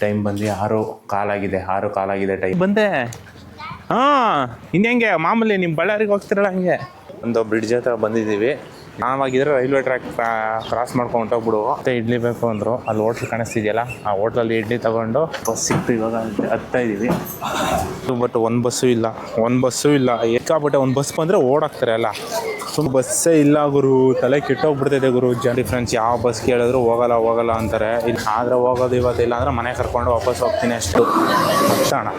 Time ಬಂದು 6:15 time ಬಂದೆ. ಇನ್ನೆಂಗೆ ಮಾಮೂಲಿ ನಿಮ್ಮ ಬಳ್ಳಾರಿಗೆ ಹೋಗ್ತಿರಲ್ಲ ಹಂಗೆ ಒಂದು ಬ್ರಿಡ್ಜ್ ಹತ್ರ ಬಂದಿದ್ದೀವಿ. ನಾವಾಗಿದ್ರೆ ರೈಲ್ವೆ ಟ್ರ್ಯಾಕ್ ಕ್ರಾಸ್ ಮಾಡ್ಕೊಂಡು ಹೊಂಟೋಗ್ಬಿಡು. ಮತ್ತೆ ಇಡ್ಲಿ ಬೇಕು ಅಂದರು. ಅಲ್ಲಿ ಹೋಟ್ಲ್ ಕಾಣಿಸ್ತಿದೆಯಲ್ಲ, ಆ ಹೋಟ್ಲಲ್ಲಿ ಇಡ್ಲಿ ತಗೊಂಡು ಬಸ್ ಸಿಕ್ತು. ಇವಾಗ ಹತ್ತಾ ಇದ್ದೀವಿ. ಬಟ್ ಒಂದು ಬಸ್ಸು ಇಲ್ಲ ಏಕಾಬಿಟ್ಟೆ. ಒಂದು ಬಸ್ ಬಂದರೆ ಓಡಾಕ್ತಾರೆ ಅಲ್ಲ, ಬಸ್ಸೇ ಇಲ್ಲ ಗುರು. ತಲೆ ಕೆಟ್ಟೋಗ್ಬಿಡ್ತೈತೆ ಗುರು. ಡಿಫ್ರೆನ್ಸ್ ಯಾವ ಬಸ್ ಕೇಳಿದ್ರು ಹೋಗಲ್ಲ ಅಂತಾರೆ. ಇಲ್ಲಿ ಆದ್ರೆ ಹೋಗೋದು ಇವತ್ತಿಲ್ಲ ಅಂದರೆ ಮನೆ ಕರ್ಕೊಂಡು ವಾಪಸ್ ಹೋಗ್ತೀನಿ ಅಷ್ಟು. ಅಣ್ಣ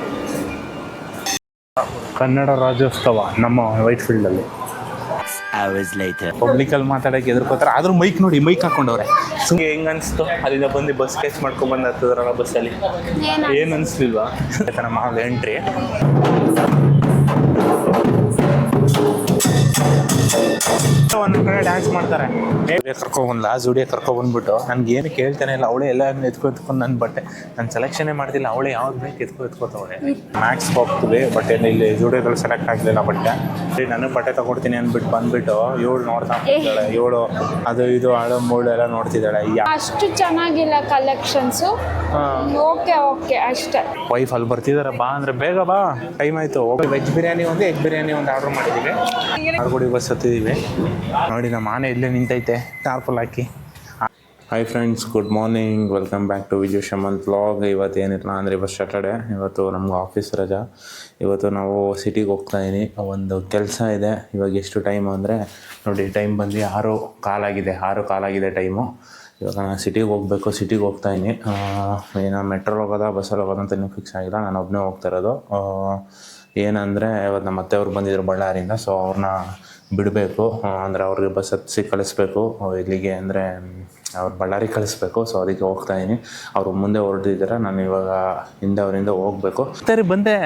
ಕನ್ನಡ ರಾಜ್ಯೋತ್ಸವ ನಮ್ಮ ವೈಟ್ ಫೀಲ್ಡಲ್ಲಿ. ಪಬ್ಲಿಕಲ್ಲಿ ಮಾತಾಡೋಕೆ ಎದುರ್ಕೋತಾರೆ. ಆದ್ರೂ ಮೈಕ್ ಹಾಕೊಂಡವ್ರೆ. ಸುಮ್ಮನೆ ಹೆಂಗ್ ಅನಿಸ್ತು ಅಲ್ಲಿಂದ ಬಂದು ಬಸ್ ಕೇಸ್ ಮಾಡ್ಕೊಂಡ್ಬಂದು ಹತ್ತದ್ರಲ್ಲ ಬಸ್ಸಲ್ಲಿ, ಏನು ಅನಿಸ್ಲಿಲ್ವಾ? ನಮ್ಮ ಮಾಮೂಲಿ ಎಂಟ್ರಿ. ಒಂದೊಂದು ಕಡೆ ಡ್ಯಾನ್ಸ್ ಮಾಡ್ತಾರೆ. ಜುಡಿಯ ಕರ್ಕೊಬಂದ್ಬಿಟ್ಟು ನನ್ಗೆ ಏನು ಕೇಳ್ತಾನೆ ಇಲ್ಲ. ಅವಳೇ ಎಲ್ಲ ಎತ್ಕೊಂಡು ನನ್ನ ಬಟ್ಟೆ ನಾನು ಸೆಲೆಕ್ಷನೇ ಮಾಡ್ತಿಲ್ಲ. ಅವಳೇ ಯಾವ್ದು ಬೇಕು ಎತ್ಕೋತವಳೆ. ಮ್ಯಾಕ್ಸ್ ಹೋಗ್ತೀವಿ ಬಟ್ ಇಲ್ಲಿ ಜುಡಿಯೋಗಳು ಸೆಲೆಕ್ಟ್ ಆಗಲಿಲ್ಲ ಬಟ್ಟೆ. ನಾನು ಬಟ್ಟೆ ತಗೊಡ್ತೀನಿ ಅಂದ್ಬಿಟ್ಟು ಬಂದ್ಬಿಟ್ಟು ಇವಳು ನೋಡ್ತಾ ಇದ್ದಾಳೆ. ಇವಳು ಅದು ಇದು ಆಳು ಮೂಳು ಎಲ್ಲ ನೋಡ್ತಿದ್ದಾಳೆ. ಅಷ್ಟು ಚೆನ್ನಾಗಿಲ್ಲ ಕಲೆಕ್ಷನ್ಸು. ಓಕೆ ಅಷ್ಟೇ. ವೈಫ್ ಅಲ್ಲಿ ಬರ್ತಿದಾರೆ. ಬಾ ಅಂದ್ರೆ ಬೇಗ ಬಾ, ಟೈಮ್ ಆಯ್ತು. ವೆಜ್ ಬಿರಿಯಾನಿ ಒಂದು ಎಗ್ ಬಿರಿಯಾನಿ ಒಂದು ಆರ್ಡರ್ ಮಾಡಿದ್ದೀವಿ. ಆರ್ಗುಡಿ ಬಸ್ ಹತ್ತಿದ್ದೀವಿ. ನೋಡಿ ನಮ್ಮ ಆನೆ ಇಲ್ಲೇ ನಿಂತೈತೆ ಟಾರ್ಪಲ್ ಹಾಕಿ. Hi friends, good morning. Welcome back to Vijay Shamanth vlog. ಇವತ್ತು ಏನಿಲ್ಲ ಅಂದರೆ ಇವತ್ತು ಸ್ಯಾಟರ್ಡೆ. ಇವತ್ತು ನಮ್ಗೆ ಆಫೀಸ್ ರಜಾ. ಇವತ್ತು ನಾವು ಸಿಟಿಗೆ ಹೋಗ್ತಾಯಿದ್ದೀನಿ. ಒಂದು ಕೆಲಸ ಇದೆ. ಇವಾಗ ಎಷ್ಟು ಟೈಮು ಅಂದರೆ ನೋಡಿ, ಟೈಮ್ ಬಂದು 6:15 ಟೈಮು. ಇವಾಗ ನಾನು ಸಿಟಿಗೆ ಹೋಗಬೇಕು. ಸಿಟಿಗೆ ಹೋಗ್ತಾಯಿದ್ದೀನಿ. ಏನೋ ಮೆಟ್ರೋಲ್ಲಿ ಹೋಗೋದಾ ಬಸ್ಸಲ್ಲಿ ಹೋಗೋದು ಅಂತ ಇನ್ನೂ ಫಿಕ್ಸ್ ಆಗಿಲ್ಲ. ನಾನು ಒಬ್ಬನೇ ಹೋಗ್ತಾ ಇರೋದು. ಏನಂದರೆ ಇವತ್ತು ನಮ್ಮ ಅತ್ತೆಯವ್ರು ಬಂದಿದ್ರು ಬಳ್ಳಾರಿಯಿಂದ. ಸೊ ಅವ್ರನ್ನ ಬಿಡಬೇಕು. ಅಂದರೆ ಅವ್ರಿಗೆ ಬಸ್ ಹತ್ತಿಸಿ ಕಳಿಸ್ಬೇಕು ಇಲ್ಲಿಗೆ. ಅಂದರೆ ಅವ್ರು ಬಳ್ಳಾರಿಗೆ ಕಳಿಸ್ಬೇಕು. ಸೊ ಅದಕ್ಕೆ ಹೋಗ್ತಾಯಿದ್ದೀನಿ. ಅವರು ಮುಂದೆ ಹೊರಟಿದ್ದಾರೆ. ನಾನು ಇವಾಗ ಅವರಿಂದ ಹೋಗಬೇಕು. ಸರಿ ಬಂದೆ.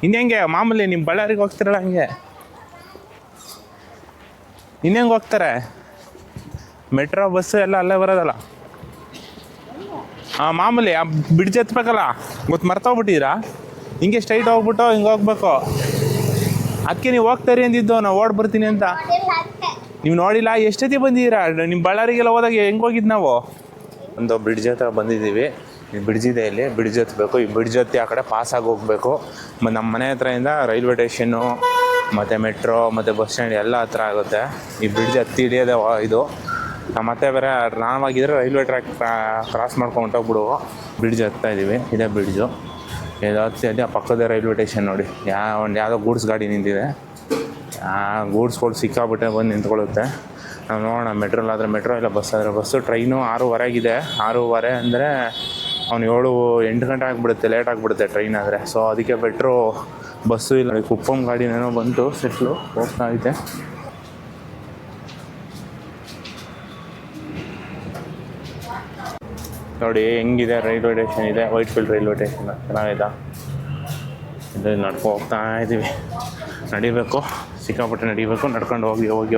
ಇನ್ನೆಂಗೆ ಮಾಮೂಲಿ ನಿಮ್ಮ ಬಳ್ಳಾರಿಗೆ ಹೋಗ್ತಿರಲ್ಲ ಹಂಗೆ ಇನ್ನೆಂಗೆ ಹೋಗ್ತಾರೆ? ಮೆಟ್ರೋ ಬಸ್ಸು ಎಲ್ಲ ಅಲ್ಲೇ ಬರೋದಲ್ಲ. ಮಾಮೂಲಿ ಆ ಬ್ರಿಡ್ಜ್ ಎತ್ತಬೇಕಲ್ಲ, ಗೊತ್ತು ಮರ್ತೋಗ್ಬಿಟ್ಟಿದ್ದೀರಾ? ಹಿಂಗೆ ಸ್ಟ್ರೈಟ್ ಹೋಗ್ಬಿಟ್ಟು ಹಿಂಗೆ ಹೋಗ್ಬೇಕು. ಅದಕ್ಕೆ ನೀವು ಹೋಗ್ತಾರಿ ಅಂದಿದ್ದು, ನಾವು ಓಡ್ ಬರ್ತೀನಿ ಅಂತ. ನೀವು ನೋಡಿಲ್ಲ, ಎಷ್ಟೊತ್ತಿ ಬಂದಿದ್ದೀರಾ? ನಿಮ್ಮ ಬಳ್ಳಾರಿಗೆಲ್ಲ ಹೋದಾಗ ಹೆಂಗೆ ಹೋಗಿದ್ದು ನಾವು? ಒಂದು ಬ್ರಿಡ್ಜ್ ಹತ್ರ ಬಂದಿದ್ದೀವಿ. ಈ ಬ್ರಿಡ್ಜ್ ಇದೆ, ಇಲ್ಲಿ ಬ್ರಿಡ್ಜ್ ಹತ್ತಬೇಕು. ಈ ಬ್ರಿಡ್ಜ್ ಹತ್ತಿ ಆ ಕಡೆ ಪಾಸಾಗಿ ಹೋಗಬೇಕು. ಮತ್ತು ನಮ್ಮ ಮನೆ ಹತ್ರದಿಂದ ರೈಲ್ವೆ ಸ್ಟೇಷನ್ನು ಮತ್ತು ಮೆಟ್ರೋ ಮತ್ತು ಬಸ್ ಸ್ಟ್ಯಾಂಡ್ ಎಲ್ಲ ಹತ್ರ ಆಗುತ್ತೆ. ಈ ಬ್ರಿಡ್ಜ್ ಹತ್ತಿ ಹಿಡಿಯೋದೆ ಇದು. ನಮ್ಮ ಮತ್ತೆ ಬೇರೆ ನಾವಾಗಿದ್ದರೆ ರೈಲ್ವೆ ಟ್ರ್ಯಾಕ್ ಕ್ರಾಸ್ ಮಾಡ್ಕೊಂಡು ಹೊಂಟೋಗ್ಬಿಡು. ಬ್ರಿಡ್ಜ್ ಹತ್ತಾ ಇದ್ದೀವಿ. ಇದೇ ಬ್ರಿಡ್ಜು. ಇದು ಹತ್ತಿ ಅಲ್ಲಿ ಆ ಪಕ್ಕದ ರೈಲ್ವೆ ಸ್ಟೇಷನ್ ನೋಡಿ. ಯಾವುದೋ ಗೂಡ್ಸ್ ಗಾಡಿ ನಿಂತಿದೆ. ಗೂಡ್ಸ್ಗಳು ಸಿಕ್ಕಾಬಿಟ್ಟೆ ಬಂದು ನಿಂತ್ಕೊಳ್ಳುತ್ತೆ. ನಾವು ನೋಡೋಣ ಮೆಟ್ರೋಲಾದರೆ ಮೆಟ್ರೋ, ಇಲ್ಲ ಬಸ್ ಆದರೆ ಬಸ್ಸು. ಟ್ರೈನು 6:15 6:15 ಅಂದರೆ ಅವ್ನು 7-8 ಗಂಟೆ ಆಗಿಬಿಡುತ್ತೆ, ಲೇಟ್ ಆಗಿಬಿಡುತ್ತೆ ಟ್ರೈನ್ ಆದರೆ. ಸೊ ಅದಕ್ಕೆ ಬೆಟ್ರು ಬಸ್ಸು ಇಲ್ಲ. ಕುಪ್ಪಂ ಗಾಡಿನೇನೋ ಬಂತು, ಸೆಟ್ಲು ಹೋಗ್ತಾ ಐತೆ. ನೋಡಿ ಹೆಂಗಿದೆ ರೈಲ್ವೆ ಸ್ಟೇಷನ್ ಇದೆ. ವೈಟ್ ಫೀಲ್ಡ್ ರೈಲ್ವೆ ಸ್ಟೇಷನ್ ಚೆನ್ನಾಗಿದೆ. ಇದು ನಡ್ಕೊ ಹೋಗ್ತಾ ಇದ್ದೀವಿ. ನಡಿಬೇಕು, ಸಿಕ್ಕಾಪಟ್ಟೆ ನಡಿಬೇಕು. ನಡ್ಕೊಂಡು ಹೋಗಿ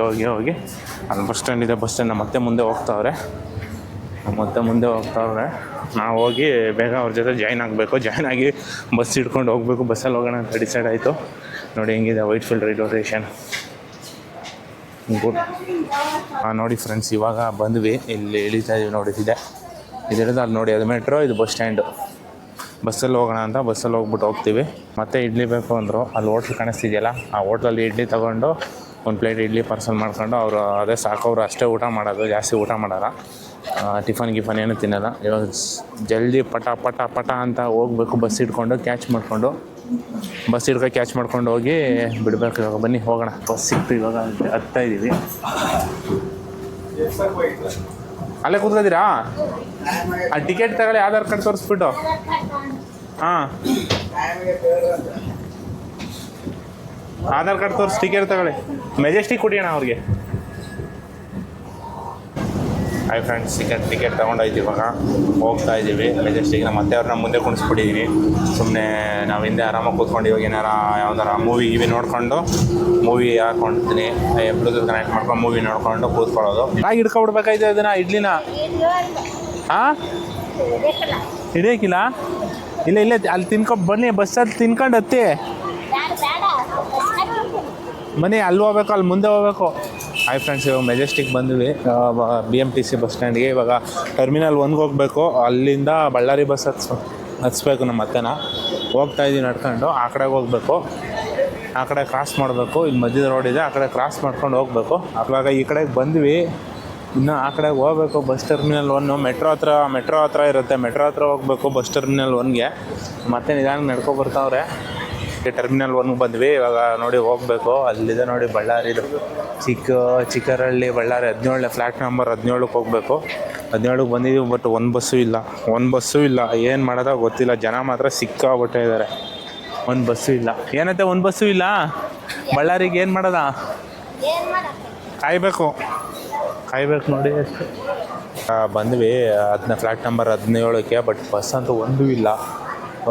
ಅಲ್ಲಿ ಬಸ್ ಸ್ಟ್ಯಾಂಡ್ ಇದೆ. ಬಸ್ ಸ್ಟ್ಯಾಂಡ್ ಮತ್ತೆ ಮುಂದೆ ಹೋಗ್ತಾವ್ರೆ. ನಾವು ಹೋಗಿ ಬೇಗ ಅವ್ರ ಜೊತೆ ಜಾಯ್ನ್ ಆಗಬೇಕು. ಜಾಯ್ನ್ ಆಗಿ ಬಸ್ ಹಿಡ್ಕೊಂಡು ಹೋಗಬೇಕು. ಬಸ್ಸಲ್ಲಿ ಹೋಗೋಣ ಅಂತ ಡಿಸೈಡ್ ಆಯಿತು. ನೋಡಿ ಹೆಂಗಿದೆ white field railway station. Good. ನೋಡಿ ಫ್ರೆಂಡ್ಸ್, ಇವಾಗ ಬಂದ್ವಿ. ಇಲ್ಲಿ ಇಳಿತಾ ಇದೀವಿ. ನೋಡಿ ಇದಿರೋದು ಅಲ್ಲಿ ನೋಡಿ, ಅದು ಮೆಟ್ರೋ, ಇದು ಬಸ್ ಸ್ಟ್ಯಾಂಡು. ಬಸ್ಸಲ್ಲಿ ಹೋಗೋಣ ಅಂತ ಬಸ್ಸಲ್ಲಿ ಹೋಗ್ಬಿಟ್ಟು ಹೋಗ್ತೀವಿ. ಮತ್ತೆ ಇಡ್ಲಿ ಬೇಕು ಅಂದರು. ಅಲ್ಲಿ ಹೋಟ್ಲ್ ಕಾಣಿಸ್ತಿದೆಯಲ್ಲ, ಆ ಹೋಟ್ಲಲ್ಲಿ ಇಡ್ಲಿ ತೊಗೊಂಡು ಒಂದು ಪ್ಲೇಟ್ ಇಡ್ಲಿ ಪಾರ್ಸಲ್ ಮಾಡ್ಕೊಂಡು ಅವರು ಅದೇ ಸಾಕು. ಅವರು ಅಷ್ಟೇ ಊಟ ಮಾಡೋದು, ಜಾಸ್ತಿ ಊಟ ಮಾಡೋಲ್ಲ. ಟಿಫನ್ ಏನು ತಿನ್ನೋಲ್ಲ. ಇವಾಗ ಜಲ್ದಿ ಪಟ ಅಂತ ಹೋಗ್ಬೇಕು. ಬಸ್ ಹಿಡ್ಕೊಂಡು ಕ್ಯಾಚ್ ಮಾಡ್ಕೊಂಡು ಹೋಗಿ ಬಿಡಬೇಕು. ಇವಾಗ ಬನ್ನಿ ಹೋಗೋಣ. ಬಸ್ ಸಿಕ್ತು. ಇವಾಗ ಹತ್ತಾ ಇದ್ದೀವಿ. ಅಲ್ಲೇ ಕೂತ್ಕೋತೀರಾ? ಆ ಟಿಕೆಟ್ ತಗೊಳ್ಳಿ, ಆಧಾರ್ ಕಾರ್ಡ್ ತೋರಿಸ್ಬಿಟ್ಟು. ಆಧಾರ್ ಕಾರ್ಡ್ ತೋರಿಸಿ ಟಿಕೆಟ್ ತಗೊಳ್ಳಿ. ಮೆಜೆಸ್ಟಿಕ್ ಕೊಡಿಯೋಣ ಅವ್ರಿಗೆ. ಹಾಯ್ ಫ್ರೆಂಡ್ಸ್, ಟಿಕೆಟ್ ತೊಗೊಂಡೋಯ್ತು. ಇವಾಗ ಹೋಗ್ತಾ ಇದ್ದೀವಿ ಮೆಜೆಸ್ಟಿಕ್. ನಮ್ಮ ಮತ್ತೆ ಅವ್ರನ್ನ ಮುಂದೆ ಕುಣಿಸ್ಬಿಟ್ಟಿದ್ದೀನಿ. ಸುಮ್ಮನೆ ನಾವು ಹಿಂದೆ ಆರಾಮಾಗಿ ಕೂತ್ಕೊಂಡು ಇವಾಗ ಯಾವ್ದಾರ ಮೂವಿ ನೋಡ್ಕೊಂಡು ಮೂವಿ ಹಾಕ್ಕೊಳ್ತೀನಿ. ಬ್ಲೂಟೂತ್ ಕನೆಕ್ಟ್ ಮಾಡ್ಕೊಂಡು ಮೂವಿ ನೋಡ್ಕೊಂಡು ಕೂತ್ಕೊಳ್ಳೋದು. ಹಾಗೆ ಹಿಡ್ಕೊಬಿಡ್ಬೇಕಾಯ್ತು ಅದನ್ನ ಇಡ್ಲಿನ. ಹಿಡಿಯೋಕ್ಕಿಲ್ಲ? ಇಲ್ಲ ಅಲ್ಲಿ ಬನ್ನಿ. ಬಸ್ಸಲ್ಲಿ ತಿನ್ಕೊಂಡು ಹತ್ತಿ ಬನ್ನಿ. ಅಲ್ಲಿ ಹೋಗ್ಬೇಕು, ಅಲ್ಲಿ ಮುಂದೆ ಹೋಗ್ಬೇಕು. ಹಾಯ್ ಫ್ರೆಂಡ್ಸ್, ಇವಾಗ ಮೆಜೆಸ್ಟಿಕ್ ಬಂದ್ವಿ. BMTC ಬಸ್ ಸ್ಟ್ಯಾಂಡ್ಗೆ. ಇವಾಗ ಟರ್ಮಿನಲ್ 1ಗೆ ಹೋಗಬೇಕು. ಅಲ್ಲಿಂದ ಬಳ್ಳಾರಿ ಬಸ್ ಹತ್ಸ್ಬೇಕು. ನಮ್ಮ ಅತ್ತೆನ ಹೋಗ್ತಾ ಇದ್ದೀವಿ ನಡ್ಕೊಂಡು. ಆ ಕಡೆಗೆ ಹೋಗಬೇಕು, ಆ ಕಡೆ ಕ್ರಾಸ್ ಮಾಡಬೇಕು. ಇಲ್ಲಿ ಮಧ್ಯದ ರೋಡ್ ಇದೆ, ಆ ಕಡೆ ಕ್ರಾಸ್ ಮಾಡ್ಕೊಂಡು ಹೋಗಬೇಕು. ಅವಾಗ ಈ ಕಡೆಗೆ ಬಂದ್ವಿ, ಇನ್ನು ಆ ಕಡೆಗೆ ಹೋಗ್ಬೇಕು. ಬಸ್ ಟರ್ಮಿನಲ್ 1 ಮೆಟ್ರೋ ಹತ್ರ ಇರುತ್ತೆ. ಮೆಟ್ರೋ ಹತ್ರ ಹೋಗಬೇಕು ಬಸ್ ಟರ್ಮಿನಲ್ 1ಗೆ. ಮತ್ತೆ ನಿಧಾನ ನಡ್ಕೊ ಬರ್ತಾವ್ರೆ. ಟರ್ಮಿನಲ್ 1ಗೆ ಬಂದ್ವಿ. ಇವಾಗ ನೋಡಿ ಹೋಗಬೇಕು. ಅಲ್ಲಿದೆ ನೋಡಿ ಬಳ್ಳಾರಿದು ಚಿಕ್ಕರಹಳ್ಳಿ ಬಳ್ಳಾರಿ 17 ಫ್ಲ್ಯಾಟ್ ನಂಬರ್ 17ಕ್ಕೆ ಹೋಗಬೇಕು. 17ಕ್ಕೆ ಬಂದಿದ್ದೀವಿ. ಬಟ್ ಒಂದು ಬಸ್ಸು ಇಲ್ಲ. ಏನು ಮಾಡೋದೋ ಗೊತ್ತಿಲ್ಲ. ಜನ ಮಾತ್ರ ಸಿಕ್ಕಾಬಿಟ್ಟೆ ಇದ್ದಾರೆ. ಒಂದು ಬಸ್ಸು ಇಲ್ಲ. ಏನತ್ತೆ ಒಂದು ಬಸ್ಸು ಇಲ್ಲ? ಬಳ್ಳಾರಿಗೆ ಏನು ಮಾಡೋದ? ಕಾಯಬೇಕು ನೋಡಿ ಅಷ್ಟು. ಬಂದ್ವಿ ಫ್ಲ್ಯಾಟ್ ನಂಬರ್ 17ಕ್ಕೆ. ಬಟ್ ಬಸ್ ಅಂತೂ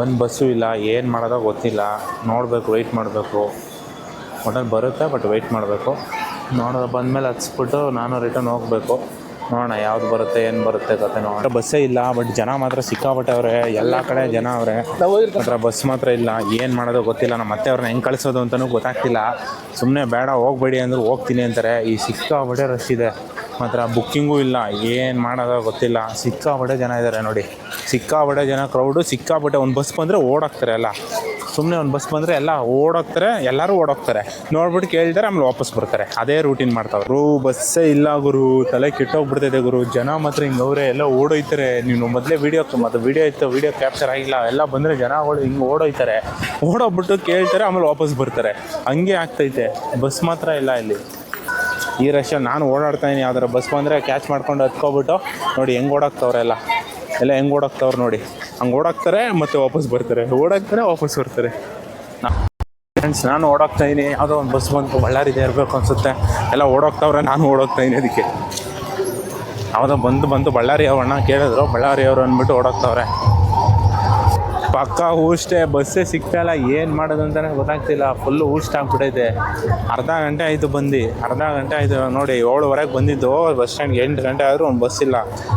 ಒಂದು ಬಸ್ಸು ಇಲ್ಲ. ಏನು ಮಾಡೋದೋ ಗೊತ್ತಿಲ್ಲ. ನೋಡಬೇಕು, ವೆಯ್ಟ್ ಮಾಡಬೇಕು. ಒಟ್ಟಲ್ಲಿ ಬರುತ್ತೆ, ಬಟ್ ವೆಯ್ಟ್ ಮಾಡಬೇಕು. ಬಂದಮೇಲೆ ಹತ್ಸ್ಬಿಟ್ಟು ನಾನು ರಿಟರ್ನ್ ಹೋಗಬೇಕು. ನೋಡೋಣ ಯಾವ್ದು ಬರುತ್ತೆ, ಏನು ಬರುತ್ತೆ ಕತೆ. ನೋಡೋಣ. ಬಸ್ಸೇ ಇಲ್ಲ, ಬಟ್ ಜನ ಮಾತ್ರ ಸಿಕ್ಕಾಪಟ್ಟೆ ಅವ್ರೆ. ಎಲ್ಲ ಕಡೆ ಜನ ಅವರೇ, ಮಾತ್ರ ಬಸ್ ಮಾತ್ರ ಇಲ್ಲ. ಏನು ಮಾಡೋದೋ ಗೊತ್ತಿಲ್ಲ. ನಮ್ಮ ಮತ್ತೆ ಅವ್ರನ್ನ ಹೆಂಗೆ ಕಳಿಸೋದು ಅಂತಲೂ ಗೊತ್ತಾಗ್ತಿಲ್ಲ. ಸುಮ್ಮನೆ ಬೇಡ ಹೋಗಬೇಡಿ ಅಂದರು ಹೋಗ್ತೀನಿ ಅಂತಾರೆ. ಈ ಸಿಕ್ಕಾಪಟ್ಟೆ ರಶ್ ಇದೆ ಮಾತ್ರ. ಬುಕ್ಕಿಂಗೂ ಇಲ್ಲ. ಏನು ಮಾಡೋದೋ ಗೊತ್ತಿಲ್ಲ. ಸಿಕ್ಕಾಪಟ್ಟೆ ಜನ ಇದ್ದಾರೆ ನೋಡಿ. ಸಿಕ್ಕಾಪಟ್ಟೆ ಜನ, ಕ್ರೌಡು ಸಿಕ್ಕಾಪಟ್ಟೆ. ಒಂದು ಬಸ್ ಬಂದರೆ ಓಡೋಗ್ತಾರೆ ಎಲ್ಲ. ಸುಮ್ಮನೆ ಒಂದು ಬಸ್ ಬಂದರೆ ಎಲ್ಲ ಓಡೋಗ್ತಾರೆ, ಎಲ್ಲರೂ ಓಡೋಗ್ತಾರೆ. ನೋಡ್ಬಿಟ್ಟು ಕೇಳ್ತಾರೆ, ಆಮೇಲೆ ವಾಪಸ್ ಬರ್ತಾರೆ. ಅದೇ ರೂಟೀನ್ ಮಾಡ್ತಾವ್ರು. ಬಸ್ಸೇ ಇಲ್ಲ ಗುರು, ತಲೆ ಕೆಟ್ಟೋಗ್ಬಿಡ್ತೈತೆ ಗುರು. ಜನ ಮಾತ್ರ ಹಿಂಗೆ ಅವರೇ ಎಲ್ಲ ಓಡೋಯ್ತಾರೆ. ನೀವು ಮೊದಲೇ ವೀಡಿಯೋ ಇತ್ತು, ವೀಡಿಯೋ ಕ್ಯಾಪ್ಚರ್ ಆಗಿಲ್ಲ. ಎಲ್ಲ ಬಂದರೆ ಜನಗಳು ಹಿಂಗೆ ಓಡೋಯ್ತಾರೆ. ಓಡೋಗ್ಬಿಟ್ಟು ಕೇಳ್ತಾರೆ, ಆಮೇಲೆ ವಾಪಸ್ ಬರ್ತಾರೆ. ಹಂಗೆ ಆಗ್ತೈತೆ. ಬಸ್ ಮಾತ್ರ ಇಲ್ಲ ಇಲ್ಲಿ. ಈ ರಶಲ್ಲಿ ನಾನು ಓಡಾಡ್ತಾಯಿನಿ. ಯಾವ್ದಾರ ಬಸ್ ಬಂದರೆ ಕ್ಯಾಚ್ ಮಾಡ್ಕೊಂಡು ಹತ್ಕೊಬಿಟ್ಟು ನೋಡಿ ಹೆಂಗೆ ಓಡಾಕ್ತವ್ರೆ ಎಲ್ಲ ಹೆಂಗೆ ಓಡಾಕ್ತವ್ರು ನೋಡಿ. ಹಂಗೆ ಓಡಾಕ್ತಾರೆ, ಮತ್ತೆ ವಾಪಸ್ ಬರ್ತಾರೆ. ವಾಪಸ್ ಬರ್ತಾರೆ. ಫ್ರೆಂಡ್ಸ್, ನಾನು ಓಡಾಕ್ತಾಯಿನಿ. ಯಾವುದೋ ಒಂದು ಬಸ್ ಬಂತು, ಬಳ್ಳಾರಿದೆ ಇರಬೇಕು ಅನಿಸುತ್ತೆ. ಎಲ್ಲ ಓಡೋಗ್ತವ್ರೆ, ನಾನು ಓಡೋಗ್ತಾಯಿನಿ. ಅದಕ್ಕೆ ಯಾವುದೋ ಬಂತು ಬಳ್ಳಾರಿ ಅವಣ್ಣ ಕೇಳಿದ್ರು, ಬಳ್ಳಾರಿಯವರು ಅಂದ್ಬಿಟ್ಟು ಓಡೋಗ್ತವ್ರೆ. ಪಕ್ಕ ಊಷ್ಟೇ. ಬಸ್ಸೇ ಸಿಗ್ತಾಯಿಲ್ಲ. ಏನು ಮಾಡೋದು ಅಂತಲೇ ಗೊತ್ತಾಗ್ತಿಲ್ಲ. ಫುಲ್ಲು ಊಷ್ಟ ಆಗ್ಬಿಟ್ಟೈತೆ. ಅರ್ಧ ಗಂಟೆ ಆಯಿತು ನೋಡಿ. 7:15 ಬಂದಿದ್ದು ಬಸ್ ಸ್ಟ್ಯಾಂಡ್ಗೆ. 8 ಗಂಟೆ ಆದರೂ ಒಂದು ಬಸ್ ಇಲ್ಲ.